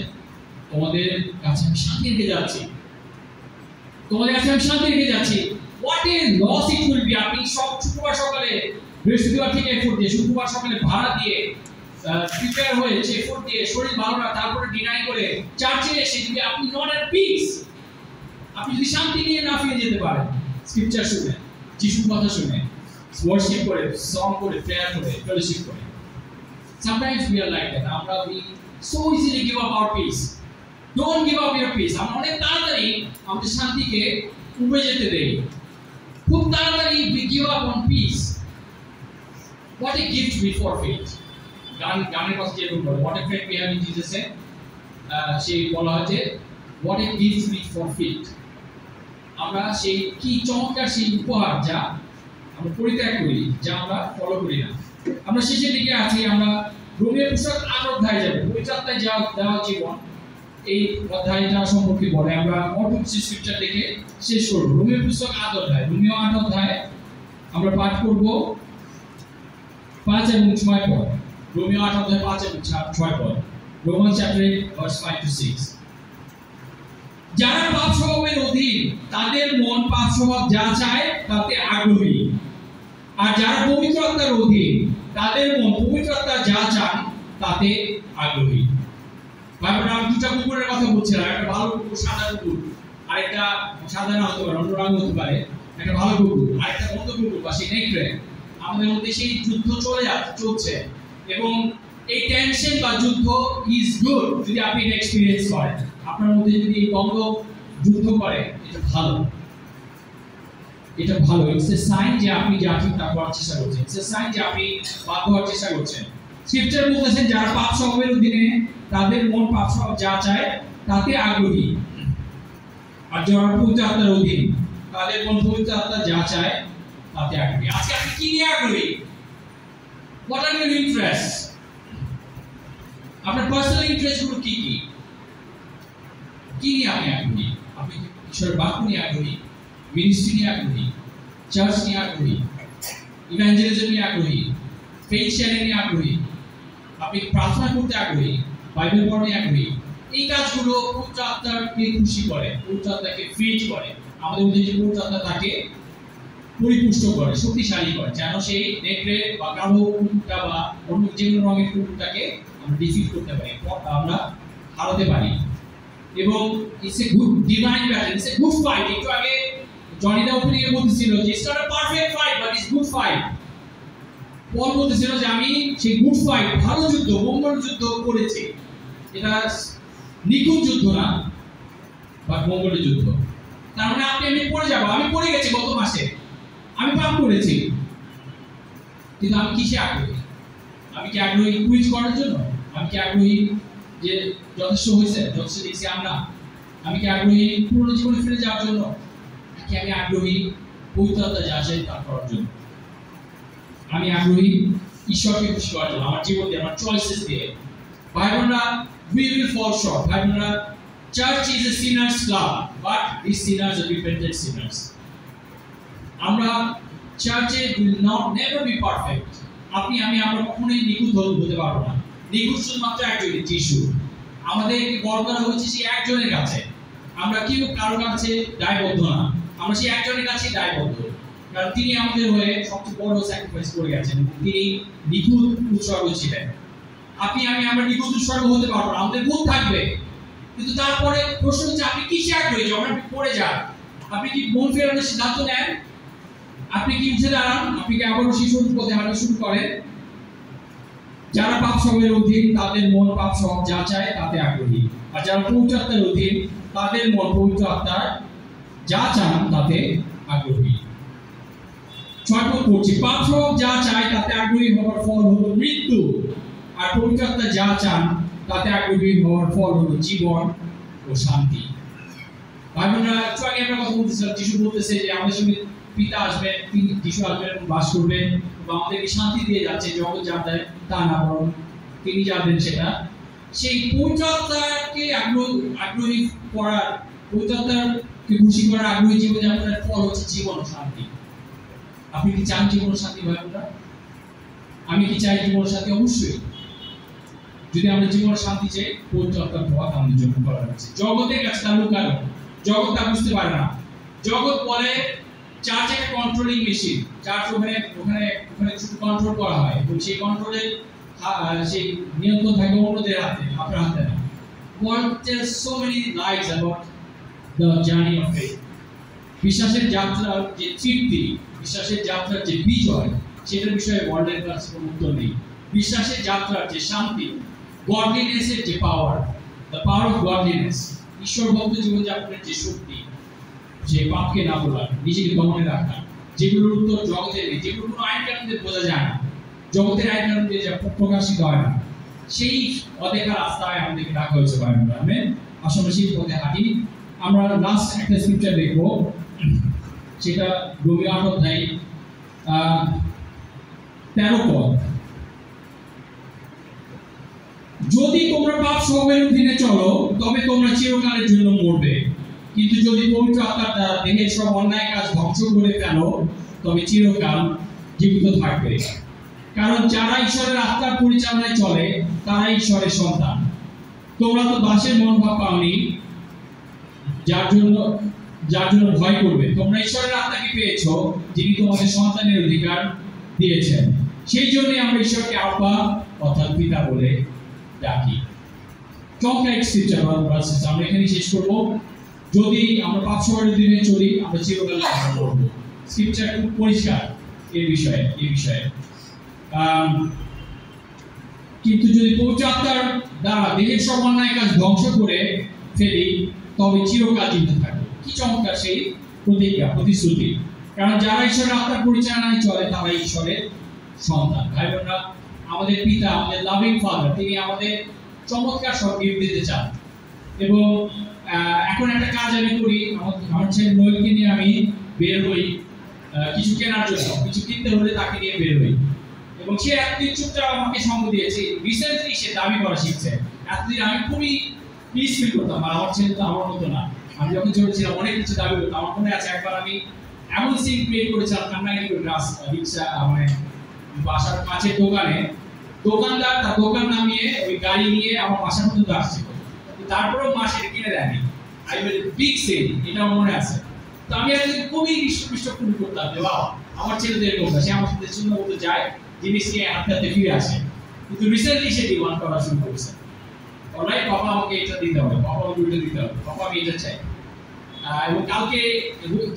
তোমাদের কাছে আমি শান্তি রেখে যাচ্ছি, তোমাদের কাছে আমি শান্তি রেখে যাচ্ছি। What a loss it will be. আপনি সব শুক্রবার সকালে, বৃহস্পতিবার থেকে এফোর্ট দিয়ে, শুক্রবার সকালে ভাড়া দিয়ে প্রিপেয়ার হয়ে এফোর্ট দিয়ে শরীর ভালো না, তারপরে ডিনাই করে চার্চে এসে যদি আপনি নট এট পিস, আপনি যদি শান্তি নিয়ে না ফিরে যেতে পারেন, স্ক্রিপচার শুনে, যিশুর কথা শুনে, ওয়ার্শিপ করে, সং করে, প্রেয়ার করে, ফেলোশিপ করে, sometimes we are like that. আমরা we so easily give up our peace. Don't give up your peace. আমরা অনেক তাড়াতাড়ি আমাদের শান্তিকে উপরে যেতে দেই, খুব তাড়াতাড়ি we give up on peace. What a gift we forfeit. গানের কথা যেরকম বলে, what a friend we have in Jesus, সেই বলা হয় যে what a gift we forfeit. আমরা সেই কি চমৎকার সেই উপহার যা আমরা পরিত্যাগ করি, যা আমরা ফলো করি না। আমরা শেষের দিকে আছি, আমরা রোমীয় পুস্তক 8 অধ্যায়ে যাব। পবিত্র আত্মায় দেওয়া জীবন এই অধ্যায়টা সম্পর্কে বলে। আমরা অল্প কিছু স্ক্রিপচার দেখে শেষ করব। রোমীয় পুস্তক 8 অধ্যায়, রোমীয় 8 অধ্যায় আমরা পাঠ করব 5 এবং 6 পদ। রোমীয় 8 অধ্যায় 5 এবং 6 পদ। Roman chapter 8 verse 5 to 6। যারা পাপ স্বভাবের অধীন তাদের মন পাপ স্বভাব যা চায় তাতে আগ্রহী, আর যারা পবিত্র আত্মার অধীন তাদের মন পবিত্র আত্মা যা চান তাতে আগ্রহী। ভাইবোনেরা, আমি দুটা কুকুরের কথা বলছিলাম, একটা ভালো কুকুর, সাদা কুকুর, আরেকটা সাদা না হতে পারে, অন্য রঙ হতে পারে। একটা ভালো কুকুর, আরেকটা মন্দ কুকুর বা সেই নেকড়ে। আমাদের মধ্যে সেই যুদ্ধ চলছে এবং এই টেনশন বা যুদ্ধ ইজ গুড যদি আপনি এটা এক্সপেরিয়েন্স করেন। আপনার মধ্যে যদি এই দ্বন্দ্ব যুদ্ধ করে, এটা ভালো, এটা ভালো। ইটস এ সাইন যে আপনি যা ঠিক তা করার চেষ্টা করছেন, ইটস এ সাইন যে আপনি পাপ হওয়ার চেষ্টা করছেন। স্ক্রিপচার বলতেছেন যারা পাপ স্বভাবের অধীনে তাদের মন পাপ স্বভাব যা চায় তাতে আগ্রহী, আর যারা পবিত্র আত্মার অধীন তাদের মন পবিত্র আত্মা যা চায় তাতে আগ্রহী। আজকে আপনি কি নিয়ে আগ্রহী? What are your interest? আপনার পার্সোনাল ইন্টারেস্ট গুলো কি কি? কি নিয়ে আপনি আগ্রহী? আপনি ঈশ্বরের বাক্য নিয়ে আগ্রহী, মিনিস্ট্রি নিয়ে আগ্রহী, চার্চ নিয়ে আগ্রহী, ইভাঞ্জেলিজম নিয়ে আগ্রহী, ফেইথ শেয়ারিং নিয়ে আগ্রহী, আপনি প্রার্থনা করতে আগ্রহী, বাইবেল পড়তে আগ্রহী। এই কাজগুলো পবিত্র আত্মাকে খুশি করে, পবিত্র আত্মাকে ফিট করে, আমাদের মধ্যে যে পবিত্র আত্মা তাকে পরিপুষ্ট করে, শক্তিশালী করে, যেন সেই নেকড়ে বা কালো কুকুরটা বা অন্য যে কোনো রঙের কুকুরটাকে আমরা ডিফিট করতে পারি, আমরা হারাতে পারি। এবং it's a good divine battle, it's a good fight. একটু আগে জনি দা ওপেনিং এ বলতেছিল যে it's not a perfect fight but it's good fight. Paul বলতেছিল যে আমি সেই গুড ফাইট, ভালো যুদ্ধ, মঙ্গল যুদ্ধ করেছি। এটা নিখুঁত যুদ্ধ না, বাট মঙ্গলের যুদ্ধ। তার মানে আমি পড়ে যাবো, আমি পড়ে গেছি গত মাসে, আমি পাপ করেছি, কিন্তু আমি কিসে আগ্রহী? আমি কি আগ্রহী কুইজ করার জন্য? আমি কি আগ্রহী যে যথেষ্ট হয়েছে, যথেষ্ট দেখছি আমরা? আমি কি আগ্রহী পুরনো জীবনে ফিরে যাওয়ার জন্য? নাকি আমি আগ্রহী পবিত্রতা যা চাই তা করার জন্য? আমি আগ্রহী ঈশ্বরকে খুশি করার জন্য, আমার জীবন দিয়ে, আমার চয়েসেস দিয়ে। ভাই বোনেরা, we will fall short. ভাই বোনেরা, church is a sinners club, but these sinners are repentant sinners. আমরা চার্চে will not never be perfect. আমরা কখনোই নিখুঁত হতে পারবো না। নিখুঁত শুধুমাত্র একজনই, যিশু। আমাদের বড় করা হয়েছে সেই একজনের কাছে। আমরা কেউ কারোর কাছে দায়বদ্ধ না, আমরা সেই একজনের কাছে দায়বদ্ধ, কারণ তিনি আমাদের হয়ে সবচেয়ে বড় স্যাক্রিফাইস করে গেছেন। তিনি নিখুঁত উৎসর্গ ছিলেন। আমরা নিখুঁত উৎসর্গ হতে পারবো না, আমাদের ভুল থাকবে, কিন্তু তারপরে প্রশ্ন হচ্ছে আপনি কিসে আগ্রহী? যখন আপনি পড়ে যান, আপনি কি মন ফেরানোর সিদ্ধান্ত নেন? আপনি কি উঠে দাঁড়ান? আপনি কি আবারও শিশুর পথে হাঁটা শুরু করেন? যারা পাপ স্বভাবের অধীন তাদের মন পাপ স্বভাব যা চায় তাতে আগ্রহী, আর যারা পবিত্র আত্মার অধীন তাদের মন পবিত্র আত্মার যা চান তাতে আগ্রহী। 6 পদ পড়ছি, পাপ স্বভাব যা চায় তাতে আগ্রহী হওয়ার ফল হলো মৃত্যু, আর পবিত্র আত্মা যা চান তাতে আগ্রহী হওয়ার ফল হলো জীবন ও শান্তি। ভাই বোনেরা, একটু আগে আমরা কথা বলতেছিলাম, যিশু বলতেছে যে আমাদের সঙ্গে পিতা আসবেন, তিনি যিশু আসবেন এবং বাস করবেন এবং আমাদেরকে শান্তি দিয়ে যাচ্ছে, জগৎ যা দেয় তা না, বরং তিনি যা দেন সেটা। সেই পবিত্র আত্মাকে আগ্রহী করার, পবিত্র আত্মাকে খুশি করার আগ্রহী জীবনযাপনের ফল হচ্ছে জীবন ও শান্তি। আপনি কি চান জীবন ও শান্তি ভাই বোনেরা? আমি কি চাই জীবন ও শান্তি? অবশ্যই। যদি আমরা জীবন ও শান্তি চাই, পবিত্র আত্মার প্রভাব আমাদের জন্য করা হচ্ছে। জগতের কাছে তা লুকানো, জগৎ তা বুঝতে পারে না। জগৎ বলে চার্চ একটা কন্ট্রোলিং মেশিন, চার্চ ওখানে শুধু কন্ট্রোল করা হয় এবং সেই কন্ট্রোলে সেই নিয়ন্ত্রণ থাকে অন্যদের হাতে, আপনার হাতে না। God tells so many lies about the journey of faith. বিশ্বাসের যাত্রার যে তৃপ্তি, বিশ্বাসের যাত্রার যে বিজয়, সেটার বিষয়ে ওয়ার্ল্ডের কাছে কোনো উত্তর নেই। বিশ্বাসের যাত্রার যে শান্তি, গডলিনেসের যে পাওয়ার, দ্য পাওয়ার অফ গডলিনেস, ঈশ্বর ভক্ত জীবনযাপনের যে শক্তি, যে পাপকে না বলা, নিজেকে দমনে রাখা, যেগুলোর উত্তর জগতের নেই, যেগুলো কোনো আইন কানুন দিয়ে বোঝা যায় না, জগতের আইন কানুন দিয়ে যা প্রকাশিত হয় না, সেই অদেখা রাস্তায় আমাদেরকে ডাকা হয়েছে। আমেন। আসলে সেই পথে হাঁটি। আমরা লাস্ট একটা স্ক্রিপচার দেখবো, সেটা রোমীয় 8 অধ্যায় 13 পদ। যদি তোমরা পাপ স্বভাবের অধীনে চলো, তবে তোমরা চিরকালের জন্য মরবে, কিন্তু যদি পবিত্র আত্মার দ্বারা দেহের সব অন্যায় কাজ ধ্বংস করে ফেলো, তবে চিরকাল জীবিত থাকবে। কারণ যারা ঈশ্বরের আত্মার পরিচালনায় চলে তারা ঈশ্বরের সন্তান। তোমরা তো দাসের মনোভাব পাওনি, যার জন্য ভয় করবে। তোমরা ঈশ্বরের আত্মাকে পেয়েছো, যিনি তোমাদের সন্তানের অধিকার দিয়েছেন। সেই জন্য আমরা ঈশ্বরকে আব্বা অর্থাৎ পিতা বলে ডাকি। চমৎকার স্ক্রিপচার আমরা এখানে শেষ করব। যদি আমরা পাপ স্বভাবের অধীনে চলি, আমরা চিরকাল করব। স্ক্রিপচার খুব পরিষ্কার এই বিষয়ে। কিন্তু যদি পবিত্র আত্মার দ্বারা দেহের সব অন্যায় কাজ ধ্বংস করে ফেলি, তবে চিরকাল জীবিত থাকবে। কি চমৎকার সেই প্রতিশ্রুতি! কারণ যারা ঈশ্বরের আত্মার পরিচালনায় চলে তারা ঈশ্বরের সন্তান। ভাই বোনরা, আমাদের পিতা, আমাদের লাভিং ফাদার, তিনি আমাদের চমৎকার সব গিফট দিতে চান। এবং এখন একটা কাজ আমি করি, আমার ছেলে নোয়েলকে নিয়ে আমি বের হই কিছু কেনার জন্য, কিছু কিনতে হলে তাকে নিয়ে বের হই। এবং সে এতদিন চুপচাপ আমাকে সঙ্গ দিয়েছে, রিসেন্টলি সে দাবি করা শিখছে। এতদিন আমি খুবই পিস ফিল করতাম, আমার ছেলে তো আমার মতো না। আমি যখন ছোট ছিলাম অনেক কিছু দাবি করতাম। আমার মনে আছে একবার আমি এমন সিন ক্রিয়েট করেছিলাম, কান্নাকাটি করে রিক্সা মানে বাসার কাছের দোকানদার তার দোকান নামিয়ে ওই গাড়ি নিয়ে আমার বাসার পর্যন্ত আসছে, তারপরেও মা সেটা কিনে দেয়নি। আই উইল বিগ সেল, এটা মনে আছে। তো আমি একদিন খুবই হৃষ্টপুষ্ট ফিল করতাম যে বাবা, আমার ছেলে তো এরকম না, সে আমার সাথে শূন্য মতো যায়, জিনিস নিয়ে হাতে হাতে ফিরে আসে। কিন্তু রিসেন্টলি সে ডিমান্ড করা শুরু করেছে, অলরাইট বাবা আমাকে এটা দিতে হবে, বাবা আমাকে ওইটা দিতে হবে, বাবা আমি এটা চাই। এবং কালকে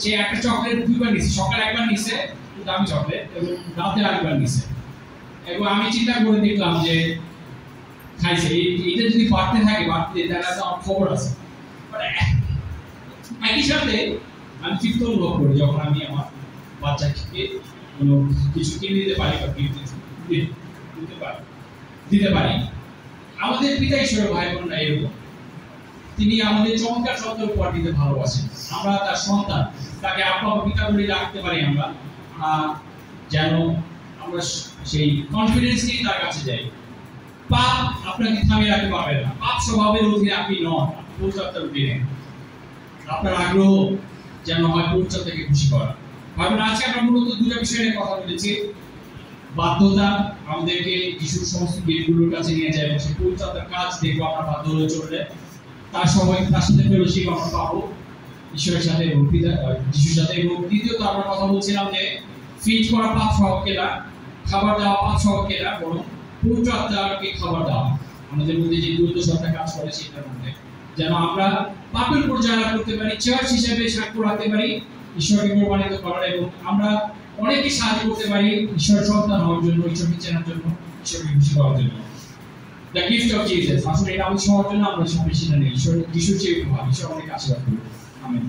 যে একটা চকলেট 2বার নিছে, সকালে একবার নিছে দামি চকলেট এবং রাতে আরেকবার নিছে। এবং আমি চিন্তা করে দেখলাম যে খাইছে, এটা যদি বাড়তে থাকে তাহলে তো আমার খবর আছে। একই সাথে আমি তৃপ্ত অনুভব করি যখন আমি আমার বাচ্চাকে কোনো কিছু কিনে দিতে পারি বা দিতে পারি। আমাদের পিতা ঈশ্বরের ভাই বোনরা এরকম, তিনি আমাদের চমৎকার সন্তান উপহার দিতে ভালোবাসেন। আমরা তার সন্তান, তাকে আব্বা বা পিতা বলে ডাকতে পারি আমরা, যেন আমরা সেই কনফিডেন্স নিয়ে তার কাছে যাই। পাপ আপনাকে থামিয়ে রাখতে পারবে না। পাপ স্বভাবের অধীনে আপনি নন, পবিত্রতার অধীনে। আপনার আগ্রহ যেন হয় পবিত্রতাকে খুশি করা। ভাবেন, আজকে আমরা মূলত দুটো বিষয় নিয়ে কথা বলেছি। বাধ্যতা আমাদেরকে যিশুর সমস্ত গিফটগুলোর কাছে নিয়ে যায়, এবং সেই পবিত্রতার কাজ দেখবো আমরা বাধ্য হয়ে চললে। তার সাথে ফেলোশিপ আমরা পাবো ঈশ্বরের সাথে এবং যিশুর সাথে। এবং দ্বিতীয়ত আমরা কথা বলছিলাম যে ফিট করা পাপ স্বভাবকেরা, খাবার দেওয়া পাপ স্বভাবকেরা, বরং পবিত্র আত্মাকে খাবার দেওয়া। আমাদের মধ্যে যে দ্বৈত সত্তা কাজ করে সেটার মধ্যে যেন আমরা পাপের উপর জয়লাভ করতে পারি, চার্চ হিসেবে সাক্ষ্য রাখতে পারি ঈশ্বরকে প্রমাণিত করার, এবং আমরা অনেকে সাহায্য করতে পারি ঈশ্বরের সন্তান হওয়ার জন্য, ঈশ্বরকে চেনার জন্য, ঈশ্বরকে খুশি করার জন্য। দ্য গিফট অফ জিসাস, আসলে এটা আমাদের সবার জন্য, আমরা সব বেশি না নেই, যিশুর চেয়ে উপহার। ঈশ্বর আমাদেরকে আশীর্বাদ করুন, আমেন।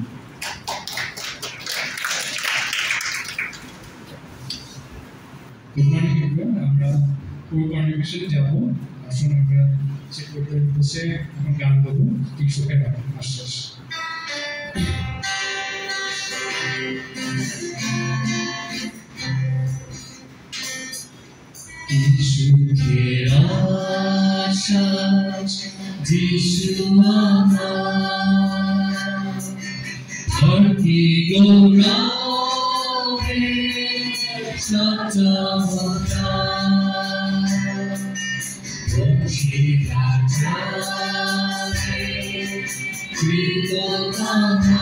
গুড মর্নিং এভরিওয়ান, আমরা পুরো কন্ট্রিবিউশনে যাব। আসুন আমরা সেক্রেটারি বসে এখন গান গাবো, ঠিক সুখের আশ্বাস। সুখের আশ্বাস যিশু আমার, ভর্তি গৌরবে সত্যমতা, বংশী রাজারে কৃতজ্ঞতা,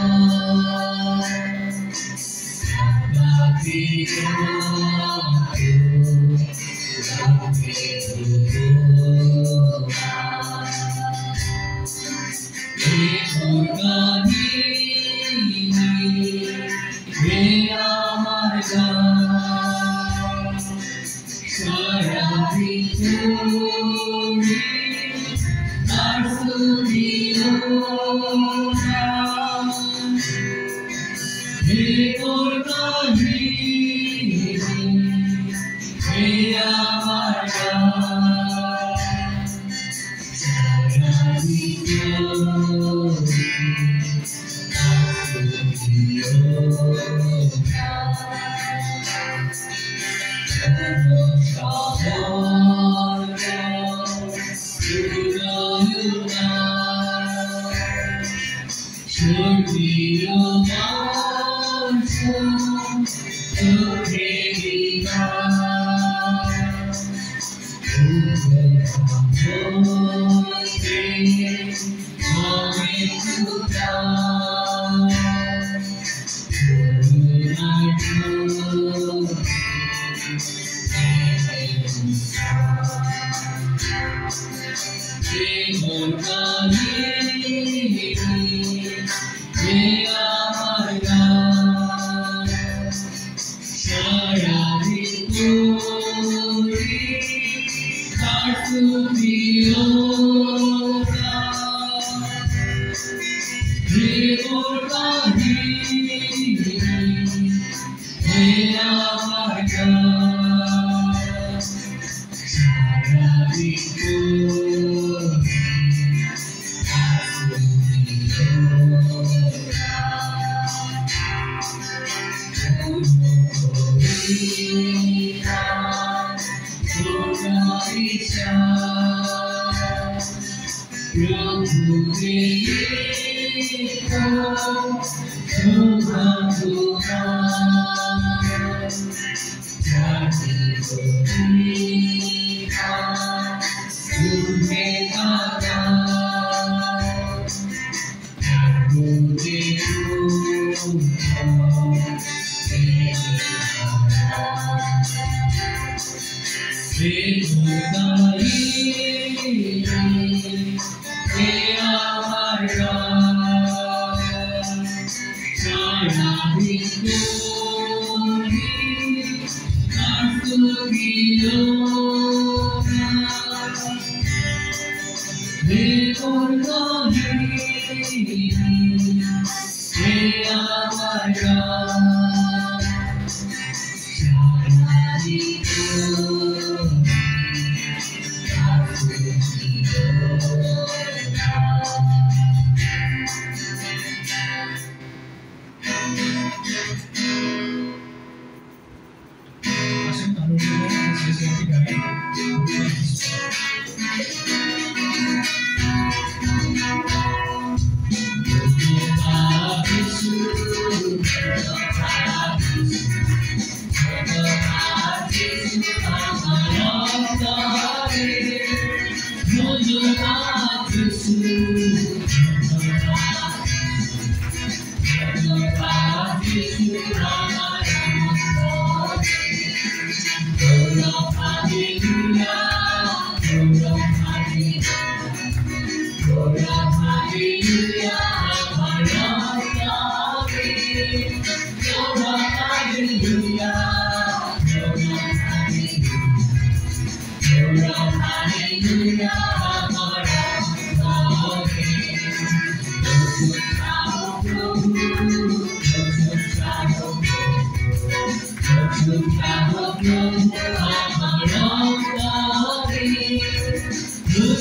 Hallelujah.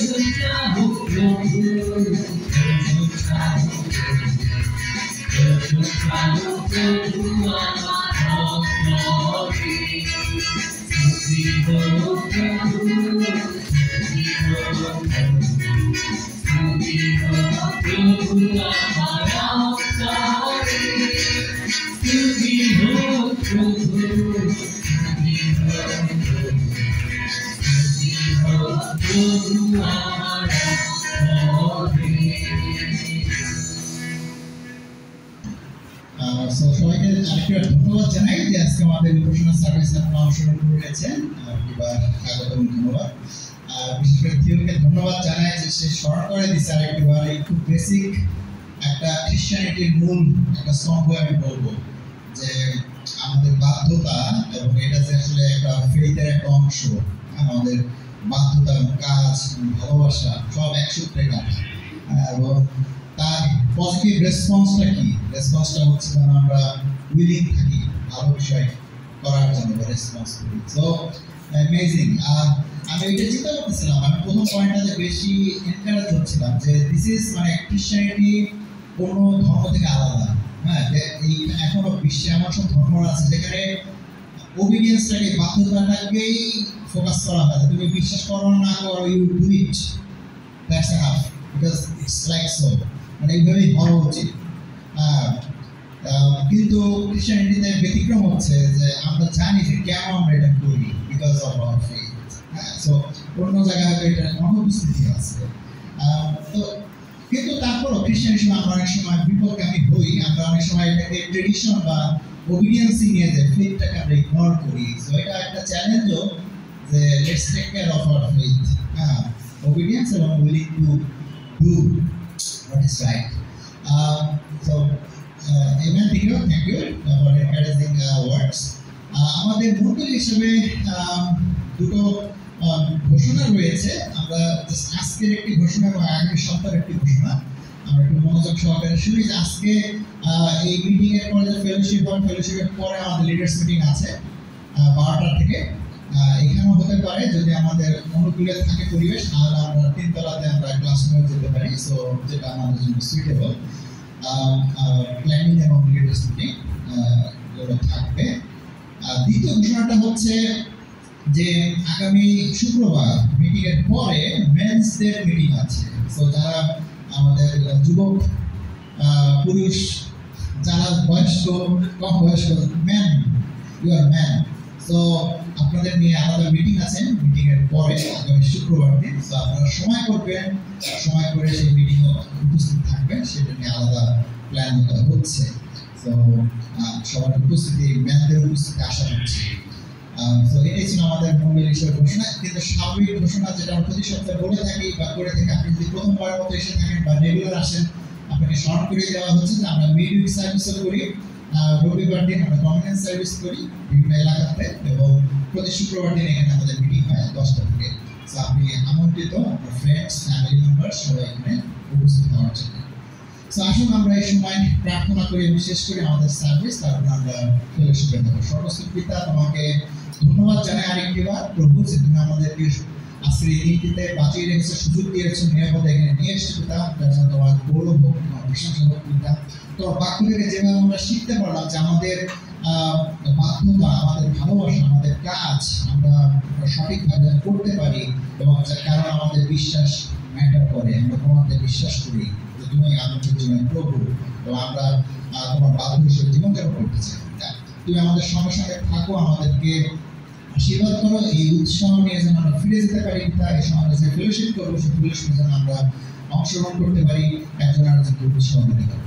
সবাইকে আরেকবার ধন্যবাদ জানাই যে আজকে আমাদের উপাসনা সার্ভিস আপনারা অংশগ্রহণ করেছেন। এবার স্বাগত এবং ধন্যবাদ। বিশেষ করে থিওকে ধন্যবাদ জানাই যে সে স্মরণ করে দিচ্ছে আরেকবার এই খুব বেসিক একটা খ্রিস্টানিটির মূল একটা স্তম্ভ আমি বলবো যে আমাদের বাধ্যতা এবং এটা যে আসলে একটা ফেইথের একটা অংশ। আমাদের বাধ্যতা এবং কাজ ভালোবাসা সব এক সূত্রে কাজ এবং তার পজিটিভ রেসপন্সটা কি? রেসপন্সটা হচ্ছে যেন আমরা উইলিং থাকি ভালো বিষয় করার জন্য রেসপন্স করি। So amazing. আমি এটা চিন্তা করতেছিলাম, আমি প্রথম পয়েন্টটাতে বেশি এনকারেজ হচ্ছিলাম যে দিস ইজ মানে খ্রিস্টানিটি কোনো ধর্ম থেকে আলাদা। হ্যাঁ, এই এখনো বিশ্বে এমন সব ধর্ম আছে যেখানে ওবিডিয়েন্সটাকে বাধ্যতাটাকেই ফোকাস করা হয়। তুমি বিশ্বাস করো না করো, you do it, that's enough, because it's like so, মানে এইভাবেই হওয়া উচিত। কিন্তু খ্রিস্টানিটিতে ব্যতিক্রম হচ্ছে যে আমরা জানি যে কেন আমরা এটা করি, বিকজ অফ আওয়ার ফেথ। হ্যাঁ, সো অন্য জায়গায় হয়তো এটা অনুপস্থিতি আছে। তো কিন্তু তারপরও খ্রিস্টান হিসেবে আমরা অনেক সময় বিপদগামী হই। আমরা অনেক সময় এটাকে ট্রেডিশন বা ওবিডিয়েন্সি নিয়ে যে ফেথটাকে আমরা ইগনোর করি। সো এটা একটা চ্যালেঞ্জও যে let's take care of our faith. হ্যাঁ, ওবিডিয়েন্স এবং willing to do what is right. So amen, thank you for encouraging words. আমাদের মূল হিসেবে দুটো ঘোষণা রয়েছে। আমরা আজকের একটি ঘোষণা এবং আগামী সপ্তাহের একটি ঘোষণা আমরা একটু মনোযোগ সহকারে শুনি। আজকে এই মিটিং এর পরে ফেলোশিপ হয়, ফেলোশিপের পরে আমাদের লিডার্স মিটিং আছে 12টা থেকে। এখানেও হতে পারে যদি আমাদের অনুকূলে থাকে পরিবেশ, তাহলে আমরা 3 তলাতে আমরা ক্লাসরুমে যেতে পারি। সো যেটা আমাদের জন্য সুইটেবল। প্ল্যানিং এবং লিডার্স মিটিং এগুলো থাকবে। দ্বিতীয় ঘোষণাটা হচ্ছে যে আগামী শুক্রবার মিটিং এর পরে মেন্সদের মিটিং আছে। সো যারা আমাদের যুবক পুরুষ, যারা বয়স্ক কম বয়স্ক, ম্যান, ইউ আর ম্যান, তো আপনাদের নিয়ে আলাদা মিটিং আছে মিটিং এর পরে আগামী শুক্রবার দিন। তো আপনারা সময় করবেন, সময় করে সেই মিটিং উপস্থিত থাকবেন, সেটা নিয়ে আলাদা প্ল্যান হচ্ছে। তো সবার উপস্থিতি, ম্যানদের উপস্থিতি আশা করছি। তো এটাই ছিল আমাদের মূল বিষয় ঘোষণা। কিন্তু স্বাভাবিক ঘোষণা যেটা আমরা প্রতি সপ্তাহে বলে থাকি বা করে থাকি, আপনি যদি প্রথমবারের মতো এসে থাকেন বা রেগুলার আসেন, আপনাকে স্মরণ করে দেওয়া হচ্ছে যে আমরা মিড উইক সার্ভিসও করি। রবিবার দিন আমরা কমিউনিটি সার্ভিস করি বিভিন্ন এলাকাতে, এবং প্রতি শুক্রবার দিন এখানে আমাদের মিটিং হয় 10টা থেকে। তো আপনি আমন্ত্রিত, আপনার ফ্রেন্ডস, ফ্যামিলি মেম্বার সবাই এখানে উপস্থিত হওয়ার জন্য। তো আসুন আমরা এই সময় প্রার্থনা করি এবং শেষ করি আমাদের সার্ভিস, তারপর আমরা ফেলোশিপে দেবো। সর্বস্ব পিতা, তোমাকে ধন্যবাদ জানাই আরেকটিবার প্রভু যে তুমি আমাদেরকে আজকের এই দিনটিতে বাঁচিয়ে রেখেছো, সুযোগ দিয়েছো, নিরাপদে এখানে নিয়ে এসছো পিতা। যার জন্য তোমার গৌরব হোক, তোমার প্রশংসা হোক পিতা। তোমার বাক্য থেকে যেভাবে আমরা শিখতে পারলাম যে আমাদের বাধ্যতা, আমাদের ভালোবাসা, আমাদের কাজ আমরা সঠিকভাবে করতে পারি, এবং যার কারণ আমাদের বিশ্বাস ম্যাটার করে। আমরা তোমাকে বিশ্বাস করি যে তুমি আমাদের জীবনের প্রভু, এবং আমরা তোমার বাধ্য হিসেবে জীবনযাপন করতে চাই। তুমি আমাদের সঙ্গে সঙ্গে থাকো, আমাদেরকে আশীর্বাদ করো। এই উৎসাহ নিয়ে যেন আমরা ফিরে যেতে পারি পিতা। এই সময় যে ফেলোশিপ করবো, সেই ফেলোশিপে যেন আমরা অংশগ্রহণ করতে পারি, একজন আরেকজনকে উৎসাহ দিতে পারি।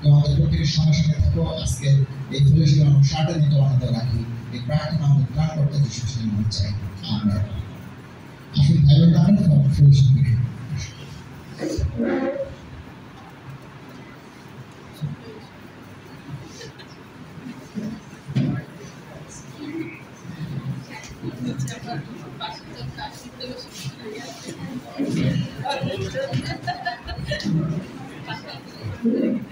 তো আমাদের প্রত্যেকের সঙ্গে সঙ্গে থাকো। আজকে এই ফেলোশিপে আমরা সারাটা দিন তোমার হাতে রাখি। এই প্রার্থনা আমাদের প্রাণ করতে যিশু নামে চাই, আমরা আসুন ভাই বোন, আমরা ফেলোশিপ করি। Thank you.